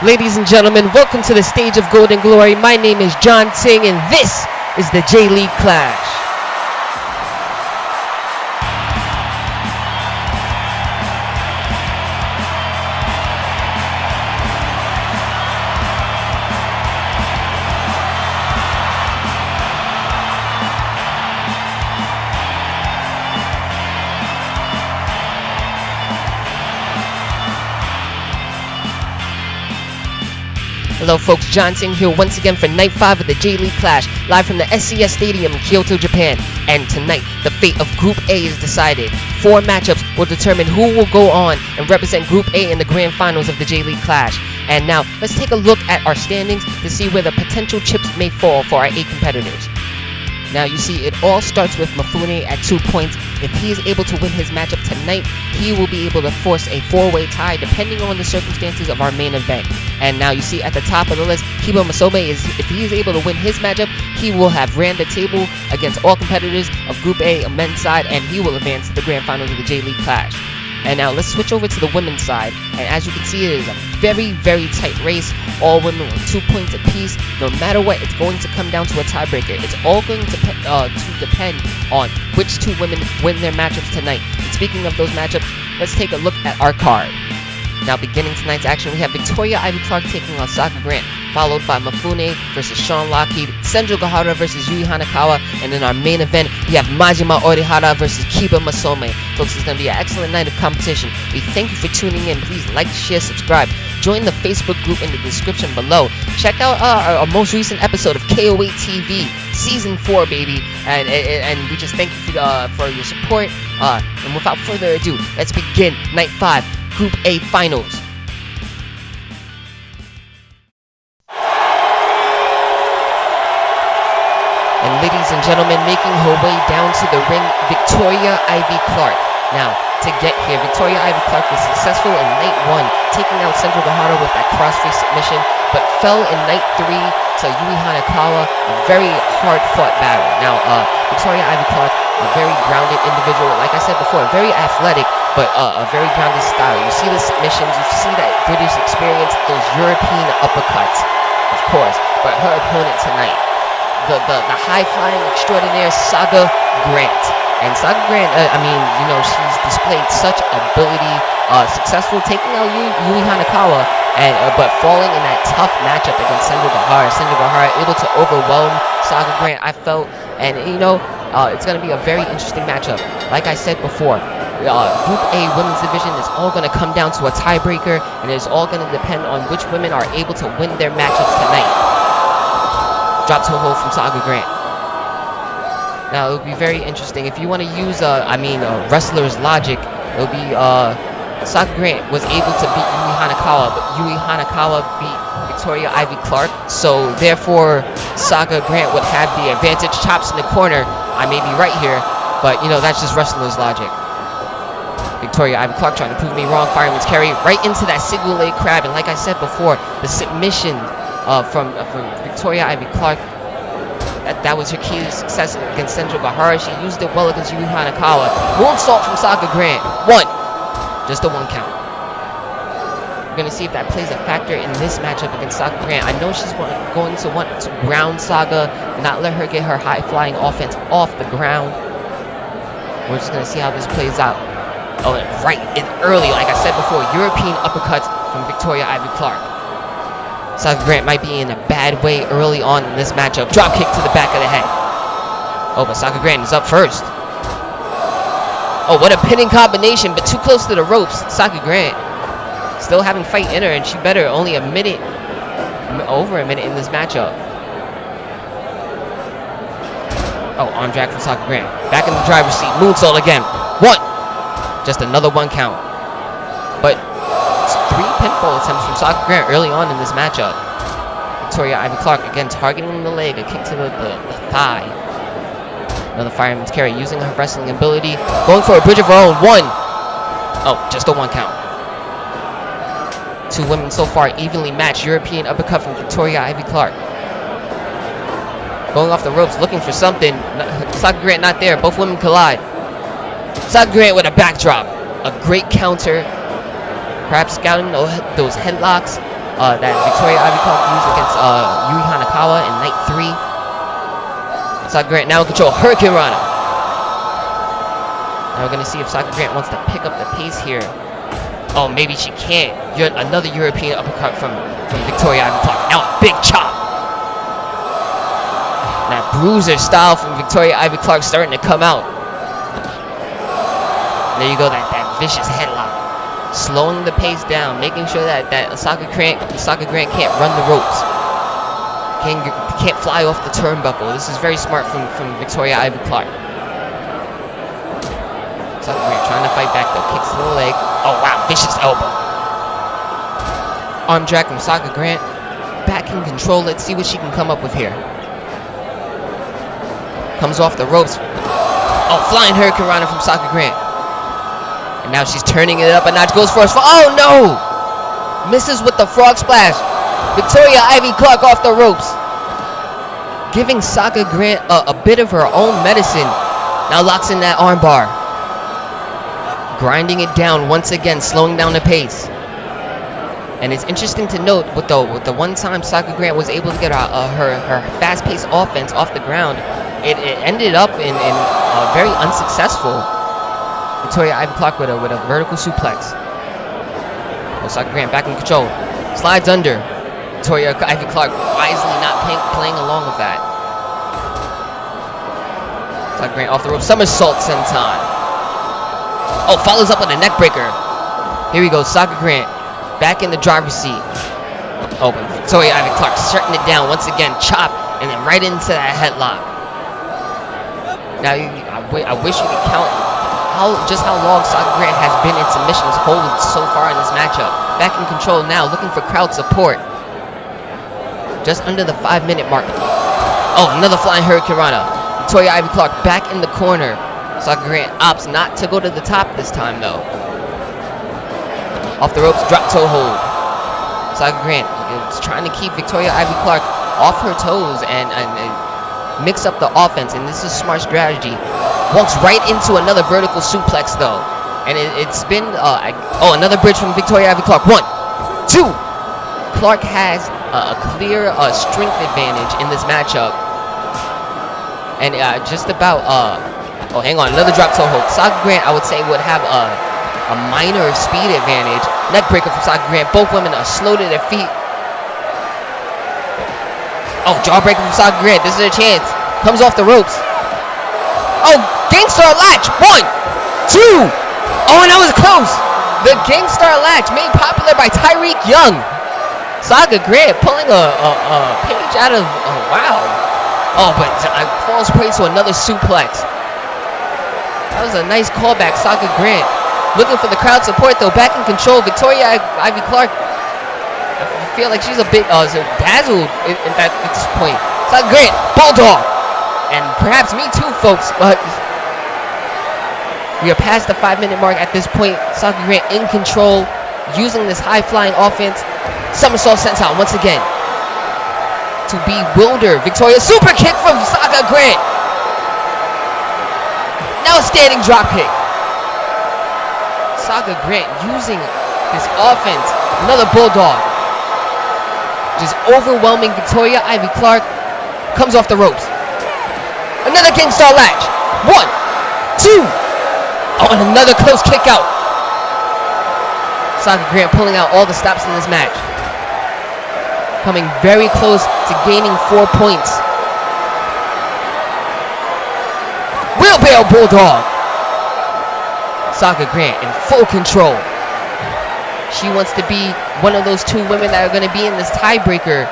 Ladies and gentlemen, welcome to the stage of Golden Glory. My name is John Ting, and this is the J-League Clash. Hello folks, John Ting here once again for Night 5 of the J-League Clash, live from the SCS Stadium in Kyoto, Japan. And tonight, the fate of Group A is decided. 4 matchups will determine who will go on and represent Group A in the Grand Finals of the J-League Clash. And now, let's take a look at our standings to see where the potential chips may fall for our 8 competitors. Now you see it all starts with Mifune at 2 points. If he is able to win his matchup tonight, he will be able to force a 4-way tie depending on the circumstances of our main event. And now you see at the top of the list, Kiba Masome if he is able to win his matchup, he will have ran the table against all competitors of Group A men's side, and he will advance to the Grand Finals of the J-League Clash. And now let's switch over to the women's side, and as you can see, it is a very, very tight race. All women with 2 points apiece. No matter what, it's going to come down to a tiebreaker. It's all going to depend on which 2 women win their matchups tonight. And speaking of those matchups, let's take a look at our card. Now beginning tonight's action, we have Victoria Ivy Clark taking on Saka Grant, followed by Mifune versus Sean Lockheed, Senjo Gahara versus Yui Hanakawa, and in our main event, we have Majima Orihara versus Kiba Masome. Folks, it's going to be an excellent night of competition. We thank you for tuning in. Please like, share, subscribe. Join the Facebook group in the description below. Check out our most recent episode of KO8 TV, Season 4, baby. And we just thank you for your support. And without further ado, let's begin Night 5. Group A Finals. And ladies and gentlemen, making her way down to the ring, Victoria Ivy Clark. Now, to get here, Victoria Ivy Clark was successful in Night 1, taking out Senjo Gahara with that crossface submission, but fell in Night 3 to Yui Hanakawa, a very hard-fought battle. Now, Victoria Ivy Clark, a very grounded individual, like I said before, very athletic, but a very grounded style. You see the submissions, you see that British experience, those European uppercuts, of course. But her opponent tonight, the high-flying extraordinaire Saka Grant. And Saka Grant, she's displayed such ability, successful taking out Yui Hanakawa, but falling in that tough matchup against Senjo Gahara. Senjo Gahara able to overwhelm Saka Grant, I felt, and it's going to be a very interesting matchup. Like I said before, Group A women's division is all going to come down to a tiebreaker, and it's all going to depend on which women are able to win their matchups tonight. Drop toe hold from Saka Grant. Now, it'll be very interesting. If you want to use, wrestler's logic, it'll be, Saka Grant was able to beat Yui Hanakawa, but Yui Hanakawa beat Victoria Ivy Clark, so therefore, Saka Grant would have the advantage. Chops in the corner. I may be right here, but, that's just wrestler's logic. Victoria Ivy Clark trying to prove me wrong. Fireman's carry right into that single leg crab, and like I said before, the submission from Victoria Ivy Clark, that was her key to success against Senjo Gahara. She used it well against Yui Hanakawa. Moonsault from Saka Grant. 1. Just a 1 count. We're going to see if that plays a factor in this matchup against Saka Grant. I know she's going to want to ground Saka and not let her get her high-flying offense off the ground. We're just going to see how this plays out. Oh, right and early, like I said before, European uppercuts from Victoria Ivy Clark. Saka Grant might be in a bad way early on in this matchup. Drop kick to the back of the head. Oh, but Saka Grant is up first. Oh, what a pinning combination, but too close to the ropes. Saka Grant still having fight in her, and she better only over a minute in this matchup. Oh, arm drag from Saka Grant. Back in the driver's seat. Moonsault again. 1. Just another 1 count. But 3 pinfall attempts from Saka Grant early on in this matchup. Victoria Ivy Clark again targeting the leg, a kick to the thigh. Another fireman's carry using her wrestling ability. Going for a bridge of her own. 1. Oh, just a 1 count. 2 women so far evenly matched. European uppercut from Victoria Ivy Clark. Going off the ropes, looking for something. Saka Grant not there. Both women collide. Saka Grant with a backdrop. A great counter. Perhaps scouting those headlocks. that Victoria Ivy Clark used against Yui Hanakawa in night 3. Saka Grant now in control. Hurricane Rana. Now we're gonna see if Saka Grant wants to pick up the pace here. Oh, maybe she can't. Another European uppercut from Victoria Ivy Clark. Now a big chop. That bruiser style from Victoria Ivy Clark starting to come out. There you go, that vicious headlock. Slowing the pace down, making sure that Saka Grant can't run the ropes. Can't fly off the turnbuckle. This is very smart from Victoria Ivy Clark. Saka Grant trying to fight back though. Kicks to the leg. Oh wow, vicious elbow. Arm drag from Saka Grant. Back in control. Let's see what she can come up with here. Comes off the ropes. Oh, flying Hurricane Rana from Saka Grant. And now she's turning it up a notch. Goes for a oh no! Misses with the frog splash. Victoria Ivy Clark off the ropes. Giving Saka Grant a bit of her own medicine. Now locks in that armbar. Grinding it down once again, slowing down the pace. And it's interesting to note with the one time Saka Grant was able to get her fast-paced offense off the ground, it ended up in very unsuccessful. Victoria Ivy Clark with a vertical suplex. Well, Saka Grant back in control. Slides under. Victoria Ivy Clark wisely not playing along with that. Saka Grant off the rope. Somersault senton. Oh, follows up with a neck breaker. Here we go. Saka Grant back in the driver's seat. Oh, but Victoria Ivy Clark shutting it down once again. Chop and then right into that headlock. Now, I wish you could count just how long Saka Grant has been in submissions hold so far in this matchup. Back in control now, looking for crowd support. Just under the 5-minute mark. Oh, another flying Hurricane Rana. Victoria Ivy Clark back in the corner. Saka Grant opts not to go to the top this time though. Off the ropes, drop toe hold. Saka Grant is trying to keep Victoria Ivy Clark off her toes and mix up the offense, and this is smart strategy. Walks right into another vertical suplex though, and it's been another bridge from Victoria Ivy Clark. 1, 2. Clark has a clear strength advantage in this matchup, and just about oh, hang on, another drop toe hold. Saka Grant, I would say, would have a minor speed advantage. Neck breaker from Saka Grant. Both women are slow to their feet. Oh, jawbreaker from Saka Grant. This is a chance. Comes off the ropes. Oh, Gangstar Latch. 1, 2. Oh, and that was close. The Gangstar Latch made popular by Tyreek Young. Saka Grant pulling a page out of, oh, wow. Oh, but falls prey to another suplex. That was a nice callback. Saka Grant looking for the crowd support though. Back in control. Victoria Ivy Clark, I feel like she's a bit dazzled at this point. Saka Grant, Bulldog. And perhaps me too, folks, but we are past the 5-minute mark at this point. Saka Grant in control, using this high-flying offense. Somersault senton once again to bewilder Victoria. Super kick from Saka Grant. Now a standing drop kick. Saka Grant using this offense. Another Bulldog. Just overwhelming Victoria Ivy Clark. Comes off the ropes. Another Gangstar Latch. 1, 2. Oh, and another close kick out. Saka Grant pulling out all the stops in this match. Coming very close to gaining 4 points. Wheelbarrow Bulldog. Saka Grant in full control. She wants to be one of those 2 women that are going to be in this tiebreaker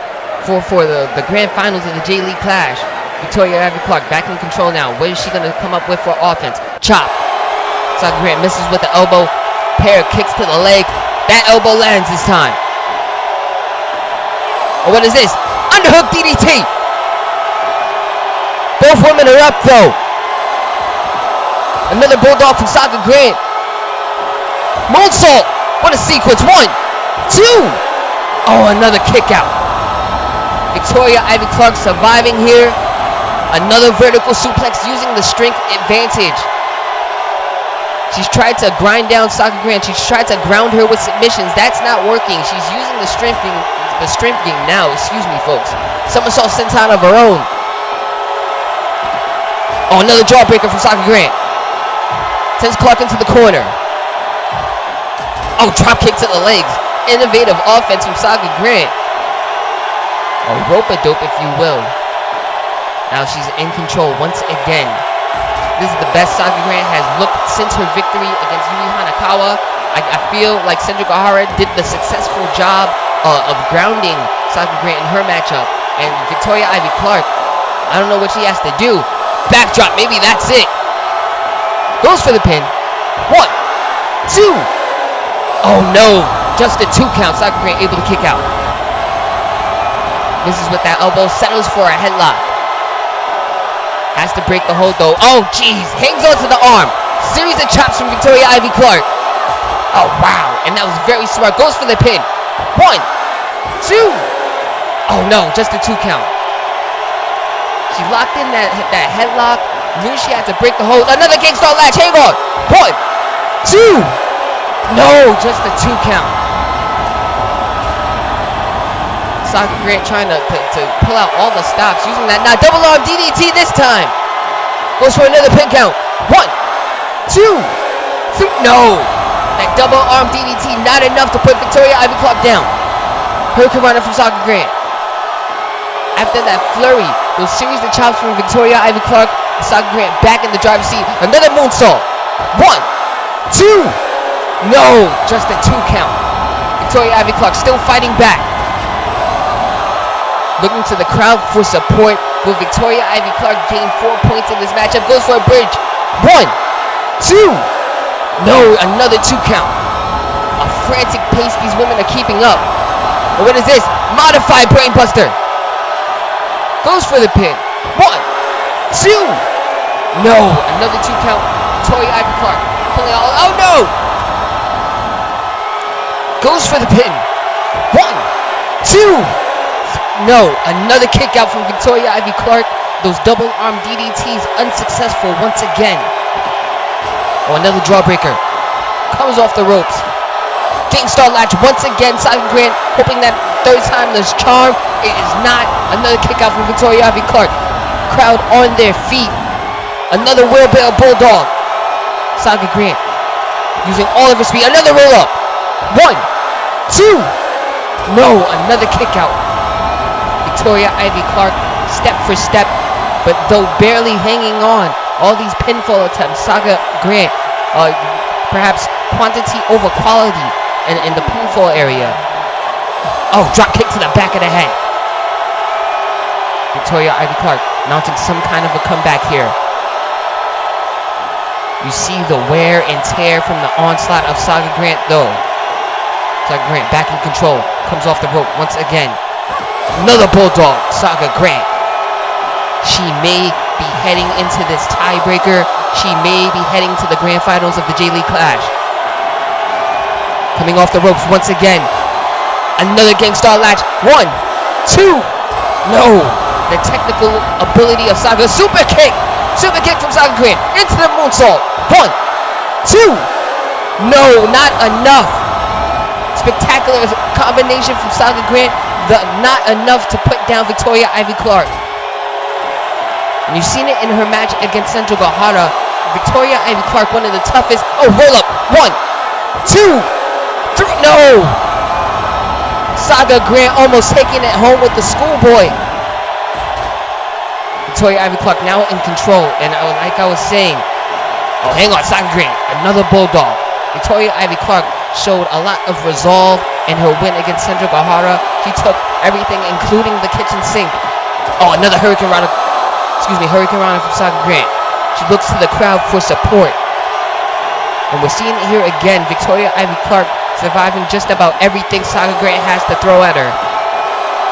for the grand finals of the J-League Clash. Victoria Ivy Clark back in control now. What is she going to come up with for offense? Chop. Saka Grant misses with the elbow. Pair of kicks to the leg. That elbow lands this time. Oh, what is this? Underhook DDT. Both women are up though. Another Bulldog from Saka Grant. Moonsault. What a sequence. 1, 2. Oh, another kick out. Victoria Ivy Clark surviving here. Another vertical suplex using the strength advantage. She's tried to grind down Saka Grant. She's tried to ground her with submissions. That's not working. She's using the strength the strength game now. Excuse me, folks. Somersault senton of her own. Oh, another jawbreaker from Saka Grant. Sends Clark into the corner. Oh, drop kick to the legs. Innovative offense from Saka Grant. A rope-a-dope, if you will. Now she's in control once again. This is the best Saka Grant has looked since her victory against Yui Hanakawa. I feel like Sandra Gahara did the successful job of grounding Saka Grant in her matchup. And Victoria Ivy Clark, I don't know what she has to do. Backdrop, maybe that's it. Goes for the pin. 1, 2. Oh no, just a 2 count. Saka Grant able to kick out. Misses with that elbow, settles for a headlock. Has to break the hold though. Oh jeez, hangs onto the arm. Series of chops from Victoria Ivy Clark. Oh wow, and that was very smart. Goes for the pin. 1, 2. Oh no, just a 2 count. She locked in that headlock. Knew she had to break the hold. Another gangster latch. Hang on. 1, 2. No, just a 2 count. Saka Grant trying to pull out all the stops, using that now double arm DDT this time. Goes for another pin count. 1, 2, 3. No. That double arm DDT not enough to put Victoria Ivy Clark down. Hurricane Runner from Saka Grant. After that flurry, those series of chops from Victoria Ivy Clark, Saka Grant back in the driver's seat. Another moonsault. 1, 2. No, just a 2 count. Victoria Ivy Clark still fighting back. Looking to the crowd for support. Will Victoria Ivy Clark gain 4 points in this matchup? Goes for a bridge. 1, 2. No, another 2 count. A frantic pace these women are keeping up. But what is this? Modified brainbuster. Goes for the pin. 1, 2. No, another 2 count. Victoria Ivy Clark pulling out. Oh no! Goes for the pin. 1, 2. No, another kick out from Victoria Ivy Clark. Those double arm DDTs unsuccessful once again. Oh, another jawbreaker. Comes off the ropes. Gangstar latch once again. Saka Grant hoping that third time there's charm. It is not. Another kick out from Victoria Ivy Clark. Crowd on their feet. Another wheelbarrow bulldog. Saka Grant using all of her speed. Another roll up. 1, 2. No, another kick out. Victoria Ivy Clark step for step, but though barely hanging on. All these pinfall attempts. Saka Grant, perhaps quantity over quality in the pinfall area. Oh, drop kick to the back of the head. Victoria Ivy Clark mounting some kind of a comeback here. You see the wear and tear from the onslaught of Saka Grant though. Saka Grant back in control. Comes off the rope once again. Another bulldog, Saka Grant. She may be heading into this tiebreaker. She may be heading to the grand finals of the J-League Clash. Coming off the ropes once again. Another gangstar latch. 1, 2. No. The technical ability of Saka. Super kick. Super kick from Saka Grant. Into the moonsault. 1, 2. No, not enough. Spectacular combination from Saka Grant. Not enough to put down Victoria Ivy Clark. And you've seen it in her match against Sandra Gahara. Victoria Ivy Clark, one of the toughest. Oh, roll up. 1, 2, 3. No. Saka Grant almost taking it home with the schoolboy. Victoria Ivy Clark now in control. And like I was saying, oh, hang on, Saka Grant, another bulldog. Victoria Ivy Clark showed a lot of resolve in her win against Sandra Gahara. She took everything, including the kitchen sink. Oh, another Hurricane Runner from Saka Grant. She looks to the crowd for support. And we're seeing it here again. Victoria Ivy Clark surviving just about everything Saka Grant has to throw at her.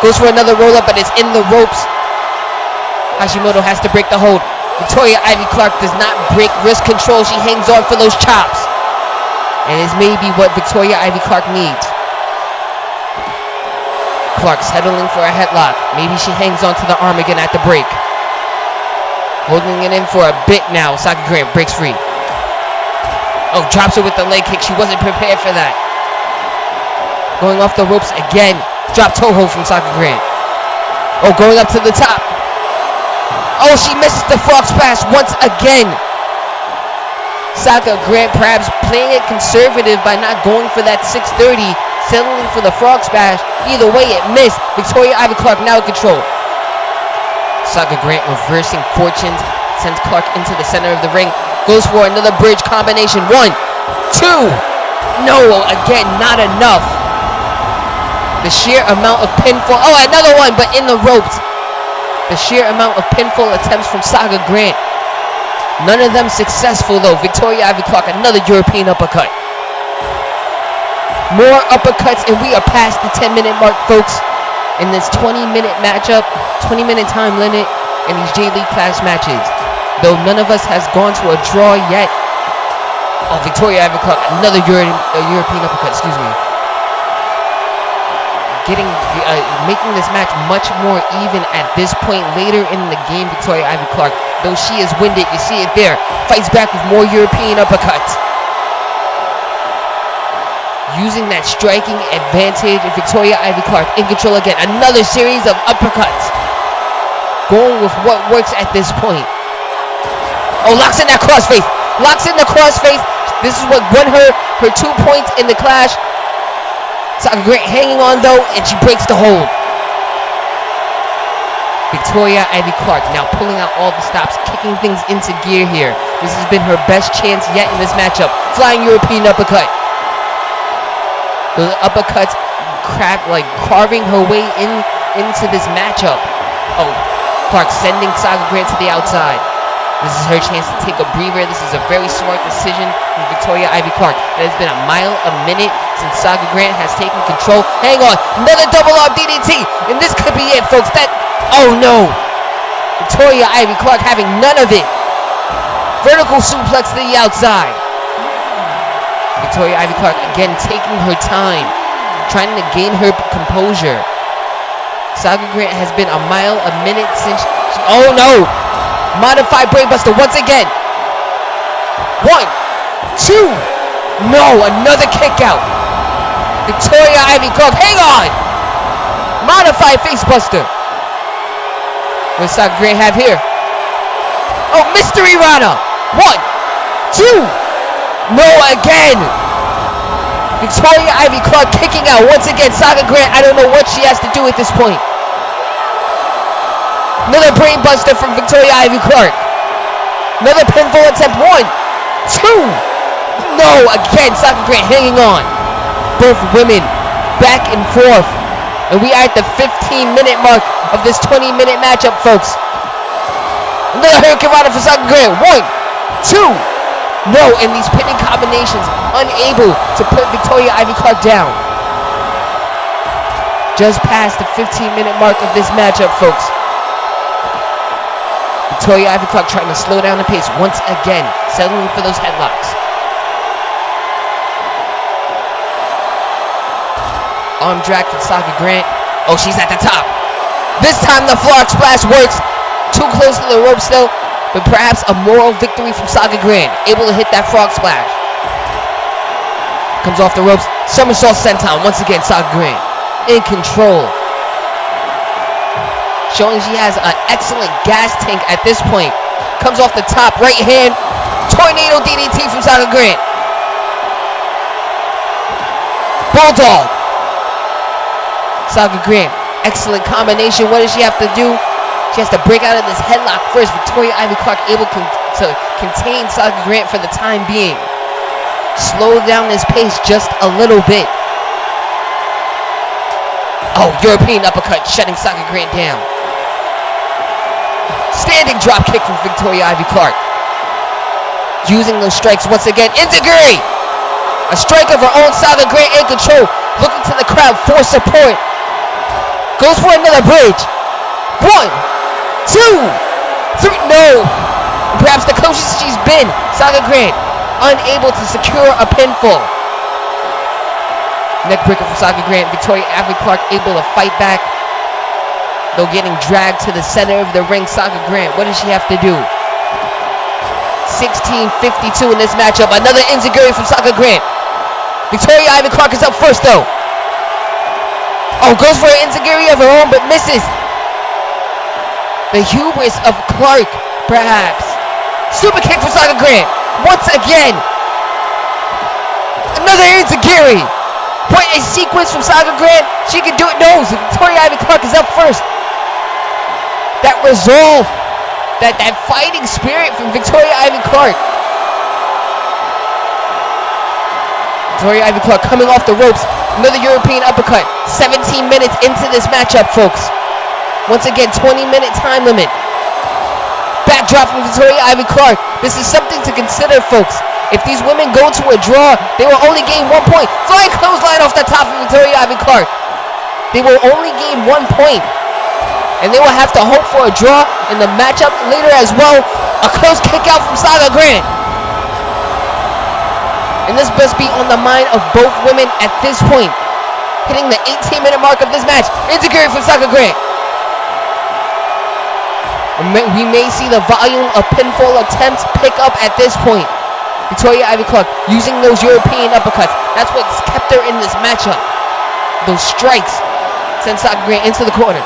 Goes for another roll-up, but it's in the ropes. Hashimoto has to break the hold. Victoria Ivy Clark does not break wrist control. She hangs on for those chops. And it's maybe what Victoria Ivy Clark needs. Clark settling for a headlock. Maybe she hangs on to the arm again at the break. Holding it in for a bit now. Saka Grant breaks free. Oh, drops her with the leg kick. She wasn't prepared for that. Going off the ropes again. Drop toe hold from Saka Grant. Oh, going up to the top. Oh, she misses the frog splash once again. Saka Grant perhaps playing it conservative by not going for that 630, settling for the frog splash. Either way, it missed. Victoria Ivy Clark now in control. Saka Grant reversing fortunes, sends Clark into the center of the ring. Goes for another bridge combination. 1, 2. No, again, not enough. The sheer amount of pinfall. Oh, another one, but in the ropes. The sheer amount of pinfall attempts from Saka Grant. None of them successful, though. Victoria Ivy Clark, another European uppercut. More uppercuts, and we are past the 10-minute mark, folks. In this 20-minute matchup, 20-minute time limit in these J-League class matches. Though none of us has gone to a draw yet. Oh, Victoria Ivy Clark, another European uppercut, excuse me. Making this match much more even at this point later in the game. Victoria Ivy Clark, though she is winded, you see it there, fights back with more European uppercuts. Using that striking advantage, Victoria Ivy Clark in control again. Another series of uppercuts. Going with what works at this point. Oh, locks in that crossface. Locks in the crossface. This is what won her 2 points in the clash. Saka Grant hanging on though, and she breaks the hold. Victoria Ivy Clark now pulling out all the stops, kicking things into gear here. This has been her best chance yet in this matchup. Flying European uppercut. Those uppercuts carving her way into this matchup. Oh, Clark sending Saka Grant to the outside. This is her chance to take a breather. This is a very smart decision from Victoria Ivy Clark. It has been a mile a minute since Saka Grant has taken control. Hang on, another double arm DDT, and this could be it, folks. Oh no! Victoria Ivy Clark having none of it. Vertical suplex to the outside. Victoria Ivy Clark again taking her time, trying to gain her composure. Saka Grant has been a mile a minute since oh no! Modified brainbuster once again. 1, 2. No, another kick out. Victoria Ivy Clark, hang on! Modified facebuster. What does Saka Grant have here? Oh, mystery Rana. 1, 2. No, again. Victoria Ivy Clark kicking out once again. Saka Grant, I don't know what she has to do at this point. Another brainbuster from Victoria Ivy Clark. Another pinfall attempt. 1, 2. No, again, Saka Grant hanging on. Both women back and forth. And we are at the 15-minute mark of this 20-minute matchup, folks. Another Hurricane Rana for Saka Grant. 1, 2. No, and these pinning combinations unable to put Victoria Ivy Clark down. Just past the 15-minute mark of this matchup, folks. Victoria Ivy Clark trying to slow down the pace once again, settling for those headlocks. Arm drag from Saka Grant. Oh, she's at the top. This time the frog splash works. Too close to the rope still, but perhaps a moral victory from Saka Grant, able to hit that frog splash. Comes off the ropes. Somersault senton once again. Saka Grant in control. Showing she has an excellent gas tank at this point. Comes off the top, right hand. Tornado DDT from Saka Grant. Bulldog. Saka Grant, excellent combination. What does she have to do? She has to break out of this headlock first. Victoria Ivy Clark able to contain Saka Grant for the time being. Slow down this pace just a little bit. Oh, European uppercut, shutting Saka Grant down. Standing drop kick from Victoria Ivy Clark. Using those strikes once again. Enziguri! A strike of her own. Saka Grant in control. Looking to the crowd for support. Goes for another bridge. 1, 2, 3. No! Perhaps the closest she's been. Saka Grant unable to secure a pinfall. Neckbreaker from Saka Grant. Victoria Ivy Clark able to fight back. Though getting dragged to the center of the ring. Saka Grant, what does she have to do? 16:52 in this matchup. Another enziguri from Saka Grant. Victoria Ivy Clark is up first though. Oh, goes for an enziguri of her own, but misses. The hubris of Clark, perhaps. Super kick for Saga Grant. Once again. Another enziguri. What a sequence from Saga Grant. She can do it. No, Victoria Ivy Clark is up first. That resolve. That fighting spirit from Victoria Ivy Clark. Victoria Ivy Clark coming off the ropes. Another European uppercut. 17 minutes into this matchup, folks. Once again, 20-minute time limit. Backdrop from Victoria Ivy Clark. This is something to consider, folks. If these women go to a draw, they will only gain 1 point. Flying clothesline off the top of Victoria Ivy Clark. They will only gain 1 point. And they will have to hope for a draw in the matchup later as well. A close kick out from Saga Grant. And this must be on the mind of both women at this point. Hitting the 18-minute mark of this match. Enziguri from Saga Grant. We may see the volume of pinfall attempts pick up at this point. Victoria Ivy Clark using those European uppercuts. That's what's kept her in this matchup. Those strikes send Saga Grant into the corner.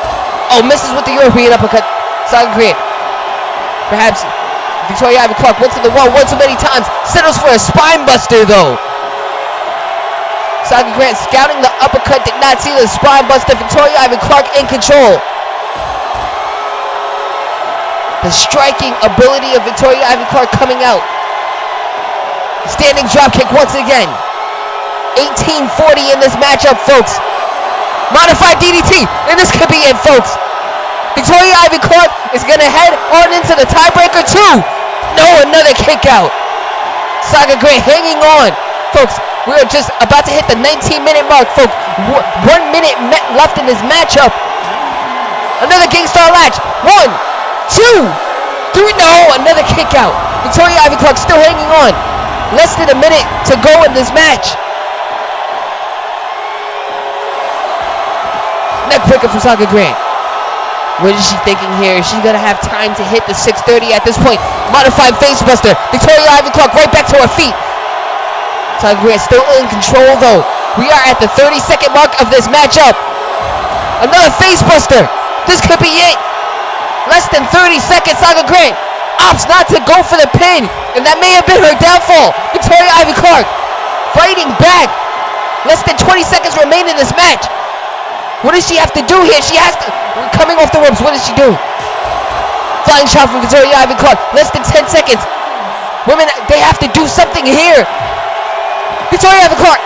Oh, misses with the European uppercut. Saga Grant. Perhaps Victoria Ivy Clark went to the wall one too many times. Settles for a spine buster though. Saga Grant scouting the uppercut. Did not see the spine buster. Victoria Ivy Clark in control. The striking ability of Victoria Ivy Clark coming out. Standing dropkick once again. 18-40 in this matchup, folks. Modified DDT, and this could be it, folks. Victoria Ivy Clark is going to head on into the tiebreaker too. No, another kick out. Saga Grant hanging on. Folks, we are just about to hit the 19-minute mark, folks. 1 minute left in this matchup. Another Gangstar latch. 1, 2, 3. No, another kick out. Victoria Ivy Clark still hanging on. Less than a minute to go in this match. Neckbreaker from Saga Grant. What is she thinking here? She's going to have time to hit the 630 at this point. Modified facebuster. Victoria Ivy Clark right back to her feet. Saga Grant still in control though. We are at the 30-second mark of this matchup. Another facebuster. This could be it. Less than 30 seconds. Saga Grant opts not to go for the pin, and that may have been her downfall. Victoria Ivy Clark fighting back. Less than 20 seconds remain in this match. What does she have to do here? She has to, coming off the ropes, what does she do? Flying shot from Victoria Ivy Clark. Less than 10 seconds. Women, they have to do something here. Victoria Ivy Clark.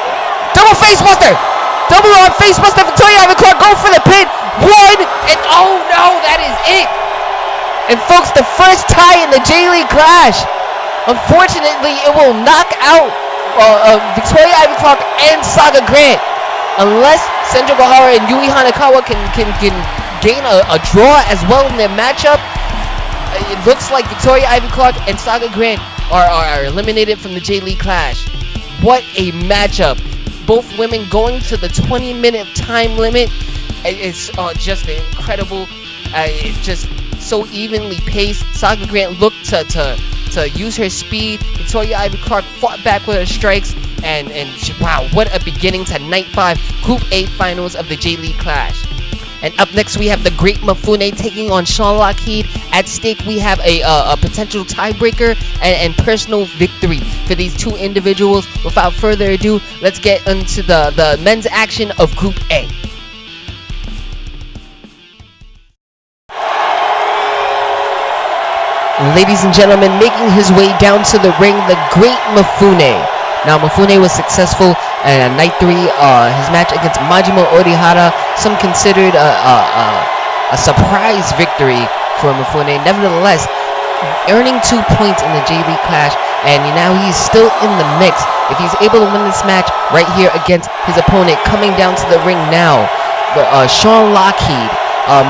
Double facebuster. Double on facebuster. Victoria Ivy Clark go for the pin. 1, and oh no, that is it. And folks, the first tie in the J-League Clash. Unfortunately, it will knock out Victoria Ivy Clark and Saga Grant. Unless Sendra Gohara and Yui Hanakawa can gain a draw as well in their matchup, it looks like Victoria Ivy Clark and Saga Grant are eliminated from the J-League Clash. What a matchup. Both women going to the 20-minute time limit. It's just incredible. It's just so evenly paced. Saga Grant looked to use her speed. Victoria Ivy Clark fought back with her strikes. And wow, what a beginning to Night 5, Group A finals of the J-League Clash. And up next we have the Great Mifune taking on Sean Lockheed. At stake we have a potential tiebreaker and personal victory for these two individuals. Without further ado, let's get into the men's action of Group A. Ladies and gentlemen, making his way down to the ring, the Great Mifune. Now, Mifune was successful in Night 3, his match against Majima Orihara. Some considered a surprise victory for Mifune. Nevertheless, earning 2 points in the J-League Clash, and now he's still in the mix. If he's able to win this match right here against his opponent, coming down to the ring now, Sean Lockheed,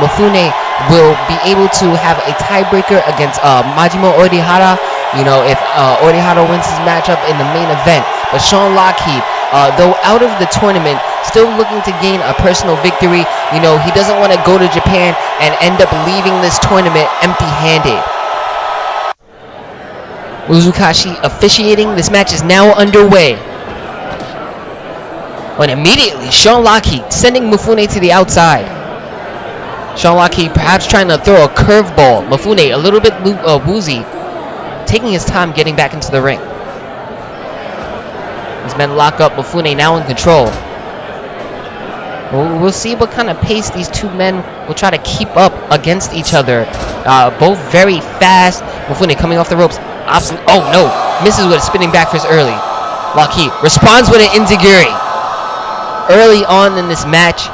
Mifune will be able to have a tiebreaker against Majima Orihara. You know, if Orihara wins his matchup in the main event. But Sean Lockheed, though out of the tournament, still looking to gain a personal victory. You know, he doesn't want to go to Japan and end up leaving this tournament empty-handed. Uzukashi officiating. This match is now underway. And immediately, Sean Lockheed sending Mifune to the outside. Sean Lockheed perhaps trying to throw a curveball. Mifune a little bit woozy, taking his time getting back into the ring. His men lock up. Mifune now in control. We'll see what kind of pace these two men will try to keep up against each other. Both very fast. Mifune coming off the ropes. Oh no, misses with a spinning back fist early. Lockheed responds with an enziguri early on in this match.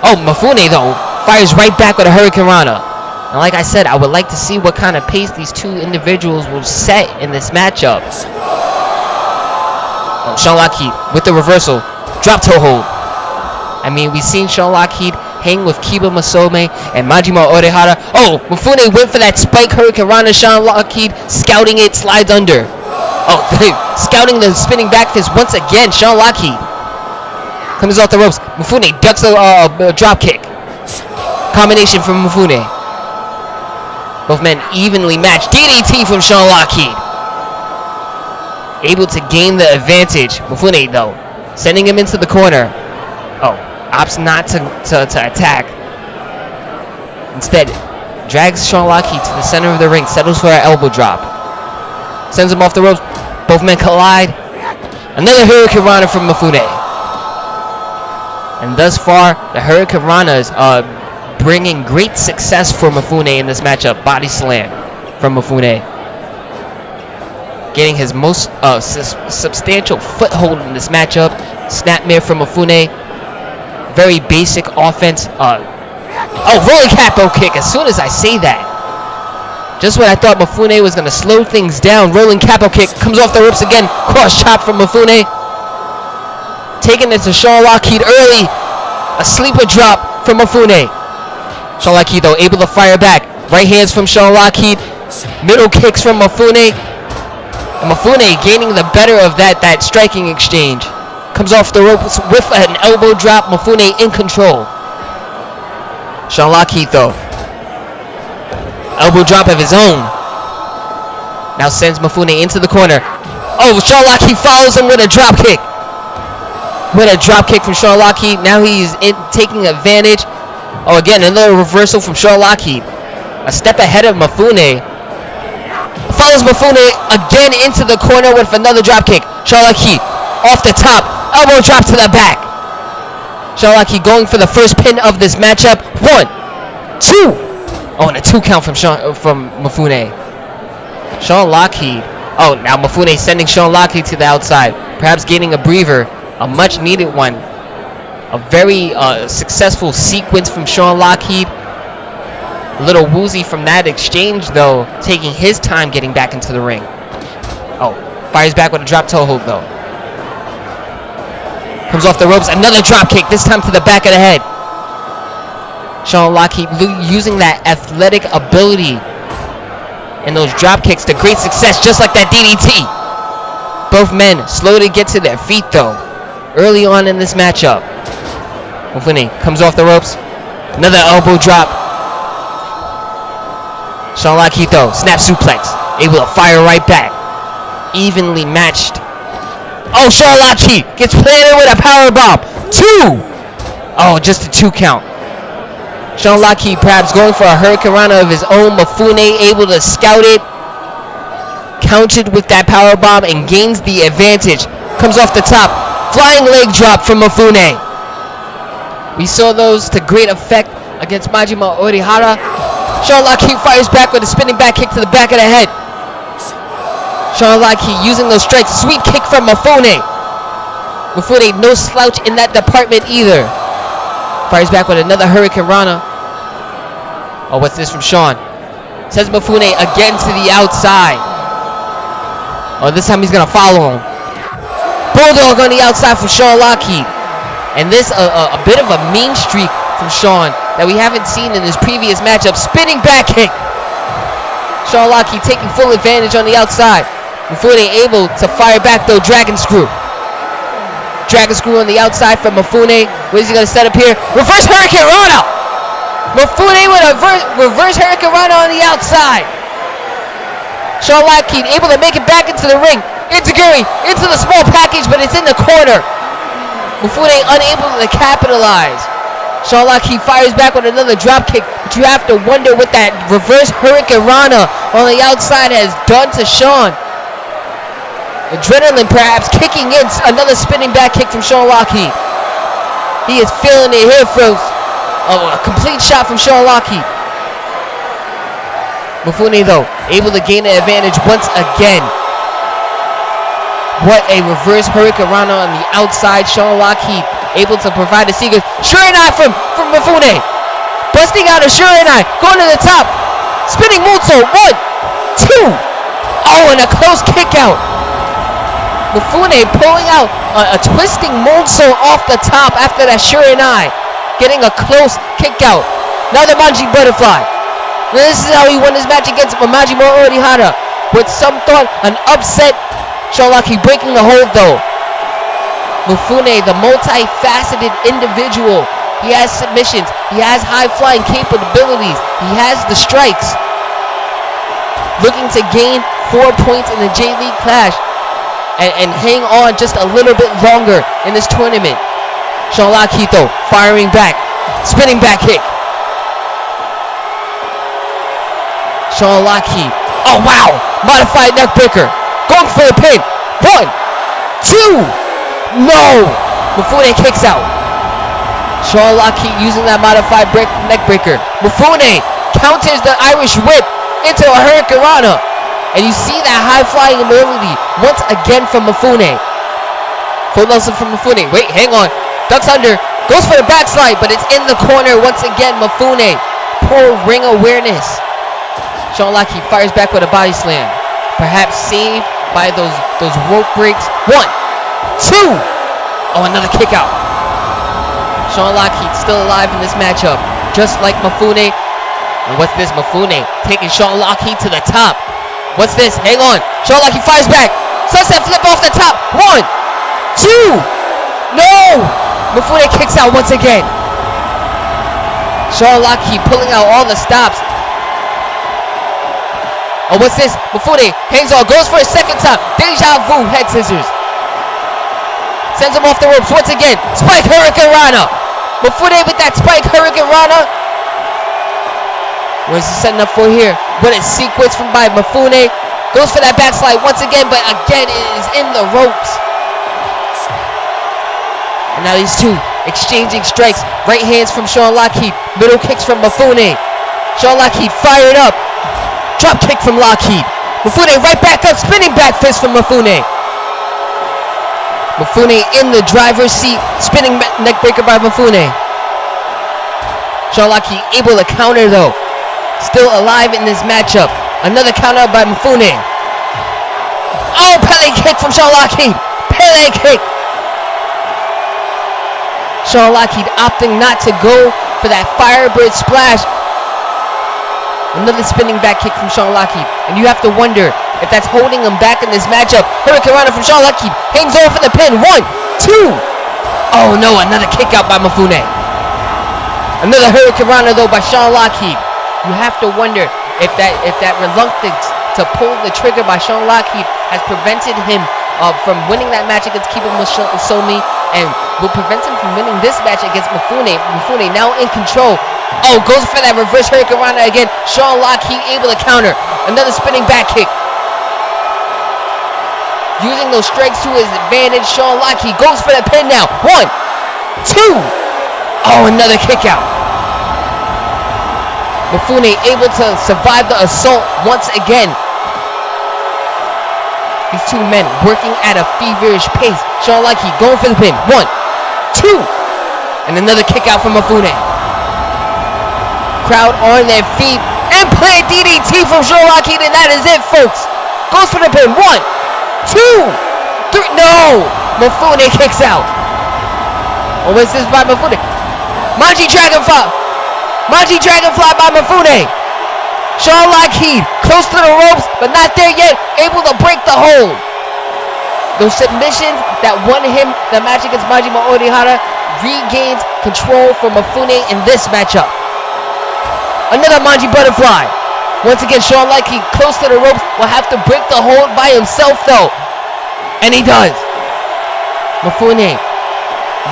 Oh, Mifune though fires right back with a Hurricane Rana. And like I said, I would like to see what kind of pace these two individuals will set in this matchup. Oh, Sean Lockheed with the reversal. Drop toe hold. I mean, we've seen Sean Lockheed hang with Kiba Masome and Majima Orihara. Oh, Mifune went for that spike Hurricane Rana. Sean Lockheed scouting it, slides under. Oh, scouting the spinning back fist once again. Sean Lockheed comes off the ropes. Mifune ducks a drop kick. Combination from Mifune. Both men evenly matched. DDT from Sean Lockheed. Able to gain the advantage. Mifune though, sending him into the corner. Oh, opts not to attack. Instead, drags Sean Lockheed to the center of the ring, settles for an elbow drop. Sends him off the ropes. Both men collide. Another Hurricane Rana from Mifune. And thus far, the Hurricane Ranas are bringing great success for Mifune in this matchup. Body slam from Mifune. Getting his most substantial foothold in this matchup. Snapmare from Mifune. Very basic offense. Rolling capo kick as soon as I say that. Just when I thought Mifune was going to slow things down. Rolling capo kick. Comes off the ropes again. Cross chop from Mifune. Taking it to Sean Lockheed early. A sleeper drop from Mifune. Sean Lockheed though able to fire back. Right hands from Sean Lockheed. Middle kicks from Mifune. And Mifune gaining the better of that striking exchange. Comes off the ropes with an elbow drop. Mifune in control. Sean Lockheed though. Elbow drop of his own. Now sends Mifune into the corner. Oh, Sean Lockheed follows him with a drop kick. With a drop kick from Sean Lockheed. Now he's taking advantage. Oh, again, another reversal from Sean Lockheed. A step ahead of Mifune. Follows Mifune again into the corner with another drop kick. Sean Lockheed off the top. Elbow drop to the back. Sean Lockheed going for the first pin of this matchup. 1, 2. Oh, and a 2 count from Mifune. Sean Lockheed. Oh, now Mifune sending Sean Lockheed to the outside. Perhaps gaining a breather. A much needed one. A very successful sequence from Sean Lockheed. A little woozy from that exchange though. Taking his time getting back into the ring. Oh, fires back with a drop toe hold though. Comes off the ropes. Another drop kick. This time to the back of the head. Sean Lockheed using that athletic ability and those drop kicks to great success, just like that DDT. Both men slow to get to their feet though. Early on in this matchup. Mifune comes off the ropes. Another elbow drop. Sean Lockheed though, snap suplex. Able to fire right back. Evenly matched. Oh, Sean Lockheed gets planted with a powerbomb. 2! Oh, just a 2 count. Sean Lockheed perhaps going for a Hurricane Rana of his own. Mifune able to scout it. Countered with that powerbomb and gains the advantage. Comes off the top. Flying leg drop from Mifune. We saw those to great effect against Majima Orihara. Sean Lockheed fires back with a spinning back kick to the back of the head. Sean Lockheed using those strikes. Sweet kick from Mifune. Mifune no slouch in that department either. Fires back with another Hurricane Rana. Oh, what's this from Sean? Sends Mifune again to the outside. Oh, this time he's going to follow him. Bulldog on the outside for Sean Lockheed. And this a bit of a mean streak from Sean that we haven't seen in his previous matchup. Spinning back kick. Sean Lockheed taking full advantage on the outside. Mifune able to fire back though. Dragon screw. Dragon screw on the outside from Mifune. What is he going to set up here? Reverse Hurricane Rana. Mifune with a reverse Hurricane Rana on the outside. Sean Lockheed able to make it back into the ring. Enziguri into the small package, but it's in the corner. Mifune unable to capitalize. Sean Lockheed fires back with another drop kick, but you have to wonder what that reverse Hurricane Rana on the outside has done to Sean. Adrenaline perhaps kicking in. Another spinning back kick from Sean Lockheed. He is feeling it here, folks. Oh, a complete shot from Sean Lockheed. Mifune, though, able to gain an advantage once again. What a reverse Hurricane Rana on the outside. Sean Lockheed able to provide a sequence. Shurenai from Mifune. Busting out a Shurenai. Going to the top. Spinning Moonsault. 1, 2. Oh, and a close kick out. Mifune pulling out a twisting Moonsault off the top after that Shurenai. Getting a close kick out. Now the Manji Butterfly. This is how he won his match against Majima Orihara. With some thought, an upset. Sean Lockheed breaking the hold though. Mifune, the multifaceted individual. He has submissions. He has high-flying capabilities. He has the strikes. Looking to gain 4 points in the J-League Clash and hang on just a little bit longer in this tournament. Sean Lockheed though, firing back. Spinning back kick. Sean Lockheed. Oh wow! Modified neckbreaker. Going for the pin. 1, 2. No! Mifune kicks out. Sean Lockheed using that modified neckbreaker. Mifune counters the Irish whip into a Hurricane Rana. And you see that high-flying ability once again from Mifune. Full Nelson from Mifune. Wait, hang on. Ducks under. Goes for the backslide, but it's in the corner once again. Mifune. Poor ring awareness. Sean Lockheed fires back with a body slam. Perhaps saved by those rope breaks. 1, 2. Oh, another kick out. Sean Lockheed still alive in this matchup, just like Mifune. And what's this? Mifune taking Sean Lockheed to the top. What's this? Hang on. Sean Lockheed fires back. Sunset flip off the top. 1, 2. No! Mifune kicks out once again. Sean Lockheed pulling out all the stops. Oh, what's this? Mifune hangs on, goes for a second time. Deja vu head scissors. Sends him off the ropes once again. Spike Hurricane Rana. Mifune with that Spike Hurricane Rana. What is he setting up for here? What a sequence from by Mifune. Goes for that backslide once again, but again it is in the ropes. And now these two exchanging strikes. Right hands from Sean Lockheed. Middle kicks from Mifune. Sean Lockheed fired up. Drop kick from Lockheed. Mifune right back up. Spinning back fist from Mifune. Mifune in the driver's seat. Spinning neckbreaker by Mifune. Sean Lockheed able to counter though. Still alive in this matchup. Another counter by Mifune. Oh, Pele kick from Sean Lockheed. Pele kick. Sean Lockheed opting not to go for that Firebird splash. Another spinning back kick from Sean Lockheed. And you have to wonder if that's holding him back in this matchup. Hurricane Rana from Sean Lockheed. Hangs on for the pin. 1, 2. Oh no, another kick out by Mifune. Another Hurricane Rana though by Sean Lockheed. You have to wonder if that reluctance to pull the trigger by Sean Lockheed has prevented him from winning that match against Kiba Musomi and will prevent him from winning this match against Mifune. Mifune now in control. Oh, goes for that reverse Hurricane Rana again. Sean Lockheed able to counter. Another spinning back kick. Using those strikes to his advantage, Sean Lockheed goes for the pin now. 1, 2. Oh, another kick out. Mifune able to survive the assault once again. These two men working at a feverish pace. Sean Lockheed going for the pin. 1, 2. And another kick out from Mifune. Crowd on their feet. And play DDT from Sean Lockheed, and that is it, folks. Goes for the pin. 1, 2, 3. No! Mifune kicks out. Oh, what's this by Mifune? Manji Dragonfly. Manji Dragonfly by Mifune. Sean Lockheed close to the ropes, but not there yet. Able to break the hold. Those submissions that won him the match against Majima Orihara regains control from Mifune in this matchup. Another Manji Butterfly. Once again, Sean Lockheed close to the ropes will have to break the hold by himself though. And he does. Mifune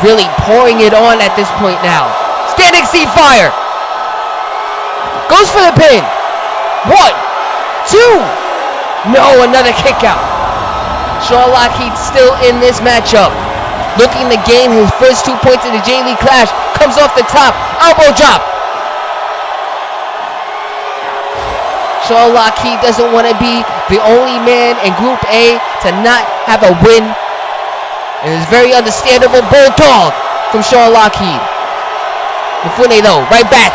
really pouring it on at this point now. Standing C fire. Goes for the pin. 1, 2. No, another kick out. Sean Lockheed still in this matchup. Looking to gain his first 2 points in the J-League Clash. Comes off the top. Elbow drop. Sean Lockheed doesn't want to be the only man in Group A to not have a win. It is very understandable. Bulldog from Sean Lockheed. Mifune though, right back.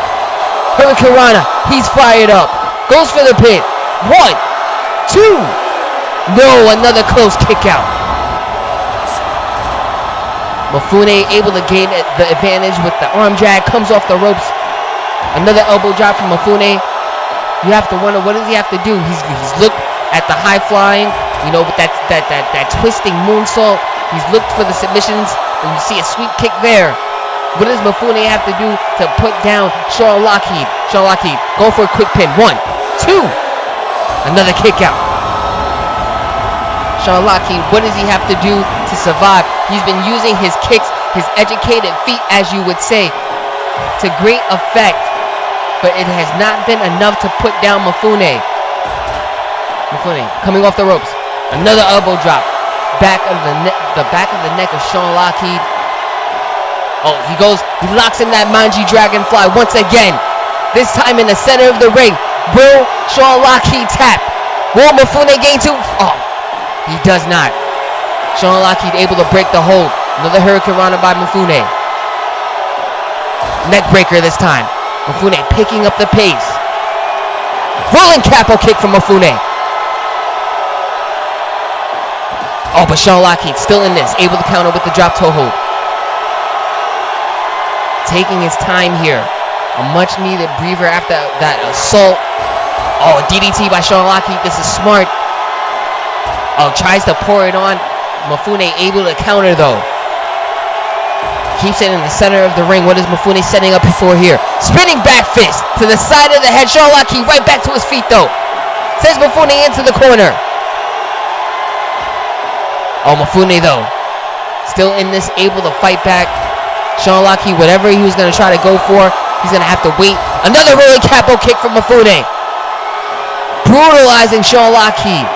Hurricane Rana, he's fired up. Goes for the pin. 1, 2. No, another close kick out. Mifune able to gain the advantage with the arm drag. Comes off the ropes. Another elbow drop from Mifune. You have to wonder, what does he have to do? He's looked at the high flying, with that twisting moonsault. He's looked for the submissions, and you see a sweep kick there. What does Mifune have to do to put down Sean Lockheed? Sean Lockheed, go for a quick pin. 1, 2. Another kick out. Sean Lockheed, what does he have to do to survive? He's been using his kicks, his educated feet, as you would say, to great effect. But it has not been enough to put down Mifune. Mifune coming off the ropes. Another elbow drop. Back of the back of the neck of Sean Lockheed. Oh, he locks in that Manji Dragonfly once again. This time in the center of the ring. Will Sean Lockheed tap? Will Mifune gain 2? Oh, he does not. Sean Lockheed able to break the hold. Another Hurricane Rana by Mifune. Neck breaker this time. Mifune picking up the pace. Rolling capo kick from Mifune. Oh, but Sean Lockheed still in this. Able to counter with the drop toe hold. Taking his time here. A much needed breather after that assault. Oh, DDT by Sean Lockheed. This is smart. Oh, tries to pour it on. Mifune able to counter though. Keeps it in the center of the ring. What is Mifune setting up for here? Spinning back fist to the side of the head. Sean Lockheed right back to his feet though. Sends Mifune into the corner. Oh, Mifune though, still in this, able to fight back. Sean Lockheed, whatever he was going to try to go for, he's going to have to wait. Another rolling capo kick from Mifune. Brutalizing Sean Lockheed.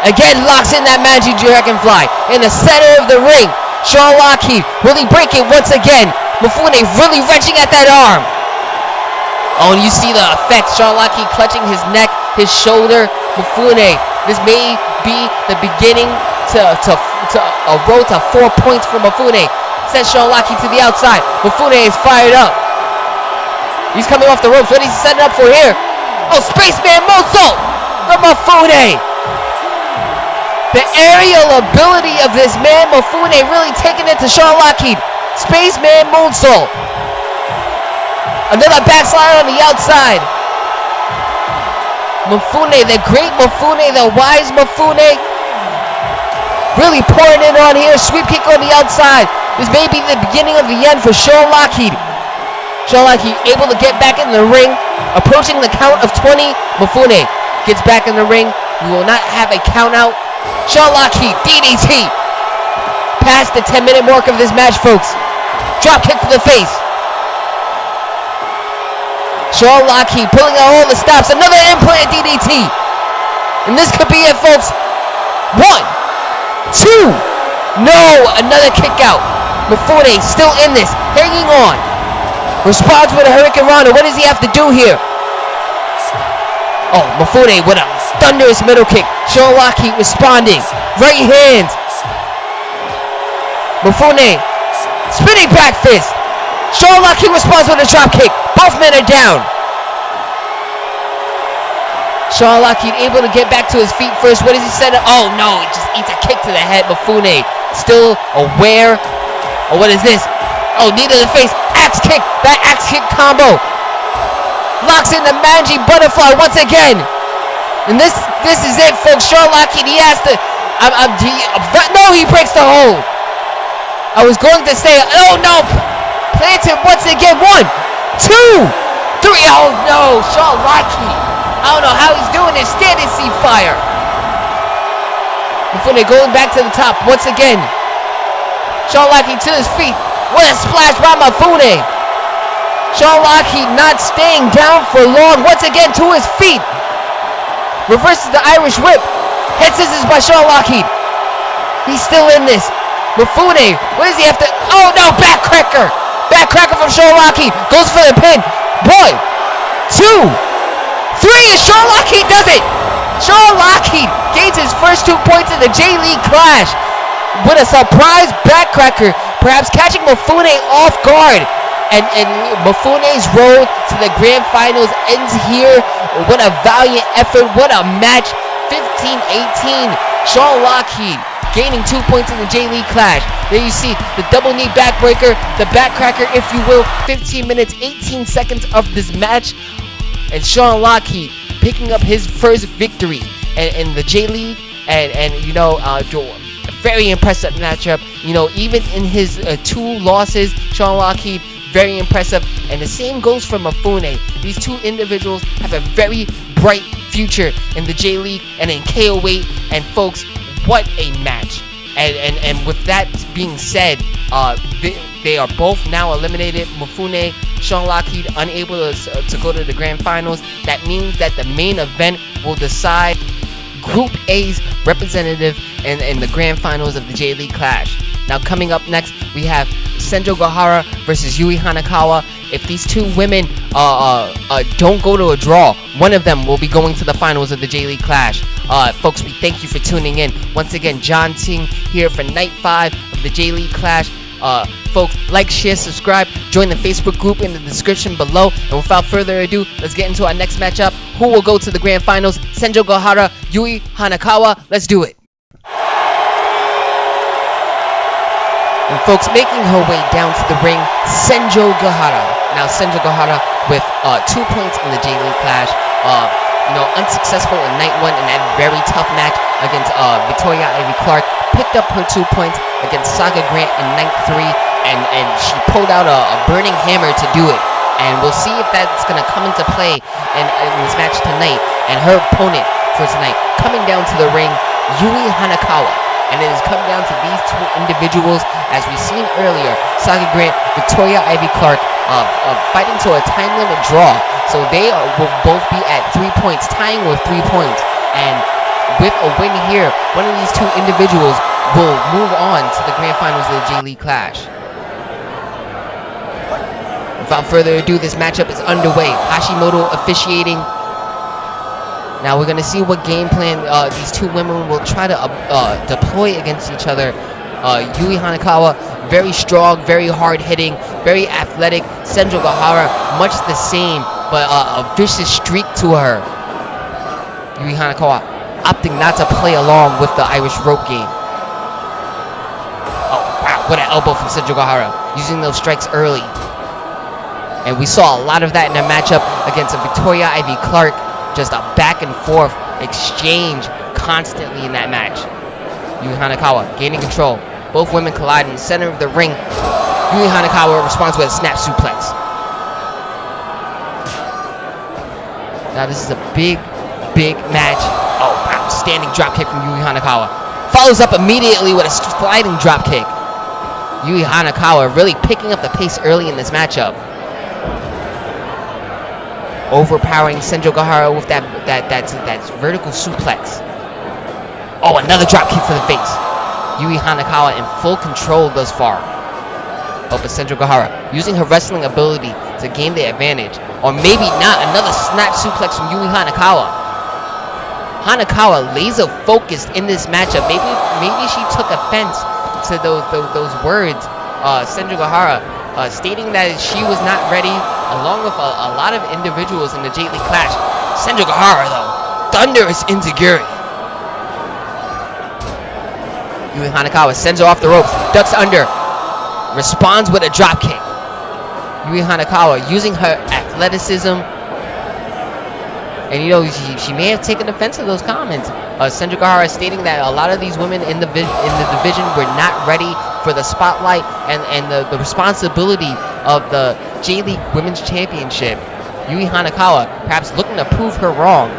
Again, locks in that Manji Dragonfly in the center of the ring. Sean Lockheed, will he break it once again? Mifune really wrenching at that arm. Oh, and you see the effect. Sean Lockheed clutching his neck, his shoulder. Mifune, this may be the beginning to a road to 4 points for Mifune. Sends Sean Lockheed to the outside. Mifune is fired up. He's coming off the ropes. What is he setting up for here? Oh, Spaceman moonsault from Mifune. The aerial ability of this man, Mifune, really taking it to Sean Lockheed. Spaceman moonsault. Another backslide on the outside. Mifune, the great Mifune, the wise Mifune, really pouring it on here. Sweep kick on the outside. This may be the beginning of the end for Sean Lockheed. Sean Lockheed able to get back in the ring. Approaching the count of 20. Mifune gets back in the ring. We will not have a count out. Sean Lockheed, DDT. Past the 10-minute mark of this match, folks. Drop kick to the face. Sean Lockheed pulling out all the stops. Another implant DDT. And this could be it, folks. 1, 2. No, another kick out. Mifune still in this, hanging on. Responds with a Hurricane Rana. What does he have to do here? Oh, Mifune with a thunderous middle kick. Sean Lockheed responding. Right hand. Mifune spinning back fist. Sean Lockheed responds with a drop kick. Both men are down. Sean Lockheed able to get back to his feet first. What does he set up? Oh no, it just eats a kick to the head. Mifune still aware. Oh, what is this? Oh, knee to the face. Axe kick. That axe kick combo. Locks in the Manji Butterfly once again. And this is it, folks. Sean Lockheed, he has to... no, he breaks the hold. I was going to say, oh no. Planted once again. 1, 2, 3. Oh no, Sean Lockheed. I don't know how he's doing this. Standing C fire. Mifune going back to the top once again. Sean Lockheed to his feet. What a splash by Mifune. Sean Lockheed not staying down for long. Once again to his feet. Reverses the Irish whip. Head scissors by Sean Lockheed. He's still in this. Mifune, what does he have to... Oh no, backcracker. Backcracker from Sean Lockheed. Goes for the pin. Boy, 2, 3, and Sean Lockheed does it. Sean Lockheed gains his first 2 points in the J-League Clash with a surprise backcracker, perhaps catching Mifune off guard. And Mifune's road to the grand finals ends here. What a valiant effort. What a match. 15-18. Sean Lockheed gaining 2 points in the J-League Clash. There you see the double knee backbreaker, the backcracker, if you will. 15 minutes, 18 seconds of this match. And Sean Lockheed picking up his first victory in the J-League. And you know, very impressive matchup. You know, even in his 2 losses, Sean Lockheed, very impressive. And the same goes for Mifune. These 2 individuals have a very bright future in the J-League and in KO8. And folks, what a match. And with that being said, they are both now eliminated. Mifune, Sean Lockheed unable to go to the grand finals. That means that the main event will decide Group A's representative in the grand finals of the J-League Clash. Now coming up next, we have Senjo Gahara versus Yui Hanakawa. If these 2 women don't go to a draw, one of them will be going to the finals of the J-League Clash. Folks, we thank you for tuning in. Once again, John Ting here for Night 5 of the J-League Clash. Folks, like, share, subscribe, join the Facebook group in the description below. And without further ado, let's get into our next matchup. Who will go to the grand finals? Senjo Gahara, Yui Hanakawa. Let's do it. And folks, making her way down to the ring, Senjo Gahara. Now Senjo Gahara with 2 points in the J-League Clash. You know, unsuccessful in night 1 in that very tough match against Victoria Ivy Clark. Picked up her 2 points against Saga Grant in night 3, and she pulled out a burning hammer to do it. And we'll see if that's going to come into play in this match tonight. And her opponent for tonight, coming down to the ring, Yui Hanakawa. And it has come down to these 2 individuals, as we've seen earlier. Saga Grant, Victoria Ivy Clark, fighting to a time limit draw. So they will both be at 3 points, tying with 3 points. And with a win here, one of these 2 individuals will move on to the grand finals of the J-League Clash. Without further ado, this matchup is underway. Hashimoto officiating. Now we're going to see what game plan these 2 women will try to deploy against each other. Yui Hanakawa, very strong, very hard-hitting, very athletic. Senjo Gahara, much the same, but a vicious streak to her. Yui Hanakawa opting not to play along with the Irish rope game. Oh, wow, what an elbow from Senjo Gahara, using those strikes early. And we saw a lot of that in the matchup against Victoria Ivy Clark. Just a back and forth exchange constantly in that match. Yui Hanakawa gaining control. Both women collide in the center of the ring. Yui Hanakawa responds with a snap suplex. Now this is a big match. Oh wow, standing drop kick from Yui Hanakawa. Follows up immediately with a sliding drop kick. Yui Hanakawa really picking up the pace early in this matchup. Overpowering Senjo Gahara with that vertical suplex. Oh, another drop kick for the face. Yui Hanakawa in full control thus far. Oh, but Senjo Gahara using her wrestling ability to gain the advantage. Or maybe not. Another snap suplex from Yui Hanakawa. Hanakawa laser focused in this matchup. Maybe she took offense to those words. Senjo Gahara stating that she was not ready, along with a lot of individuals in the J-League Clash. Senjo Gahara, though, thunderous insecurity. Yui Hanakawa sends her off the ropes, ducks under, responds with a drop kick. Yui Hanakawa using her athleticism. And you know, she may have taken offense to those comments. Senjo Gahara stating that a lot of these women in the division were not ready for the spotlight and the responsibility of the J-League Women's Championship. Yui Hanakawa perhaps looking to prove her wrong.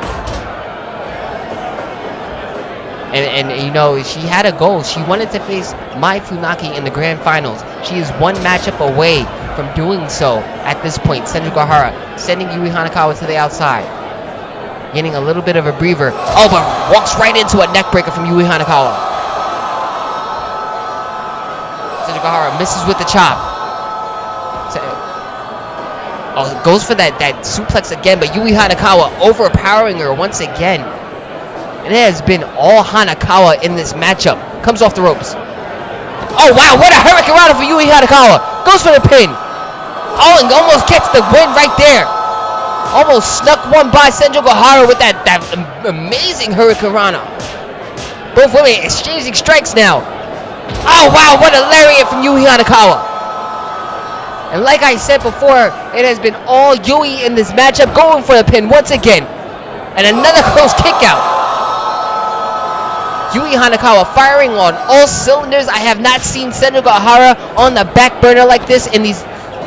And you know, she had a goal. She wanted to face Mai Funaki in the grand finals. She is one matchup away from doing so at this point. Senju sending Yui Hanakawa to the outside. Getting a little bit of a breather. Oh, but walks right into a neck breaker from Yui Hanakawa. Senju misses with the chop. Oh, goes for that suplex again, but Yui Hanakawa overpowering her once again. It has been all Hanakawa in this matchup. Comes off the ropes. Oh, wow, what a hurricanrana for Yui Hanakawa. Goes for the pin. Oh, and almost gets the win right there. Almost snuck one by Senju with that amazing hurricanrana. Both women exchanging strikes now. Oh, wow, what a lariat from Yui Hanakawa. And like I said before, it has been all Yui in this matchup, going for the pin once again. And another close kick out. Yui Hanakawa firing on all cylinders. I have not seen Senju on the back burner like this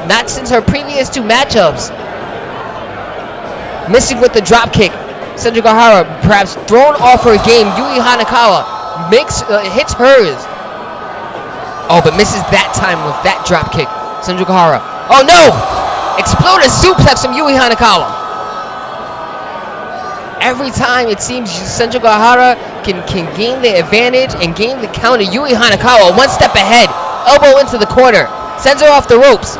not since her previous two matchups. Missing with the drop kick. Senju perhaps thrown off her game. Yui Hanakawa hits hers. Oh, but misses that time with that drop kick. Senju oh no! Exploded suplex from Yui Hanakawa. Every time it seems Senju can gain the advantage and gain the counter. Yui Hanakawa one step ahead. Elbow into the corner. Sends her off the ropes.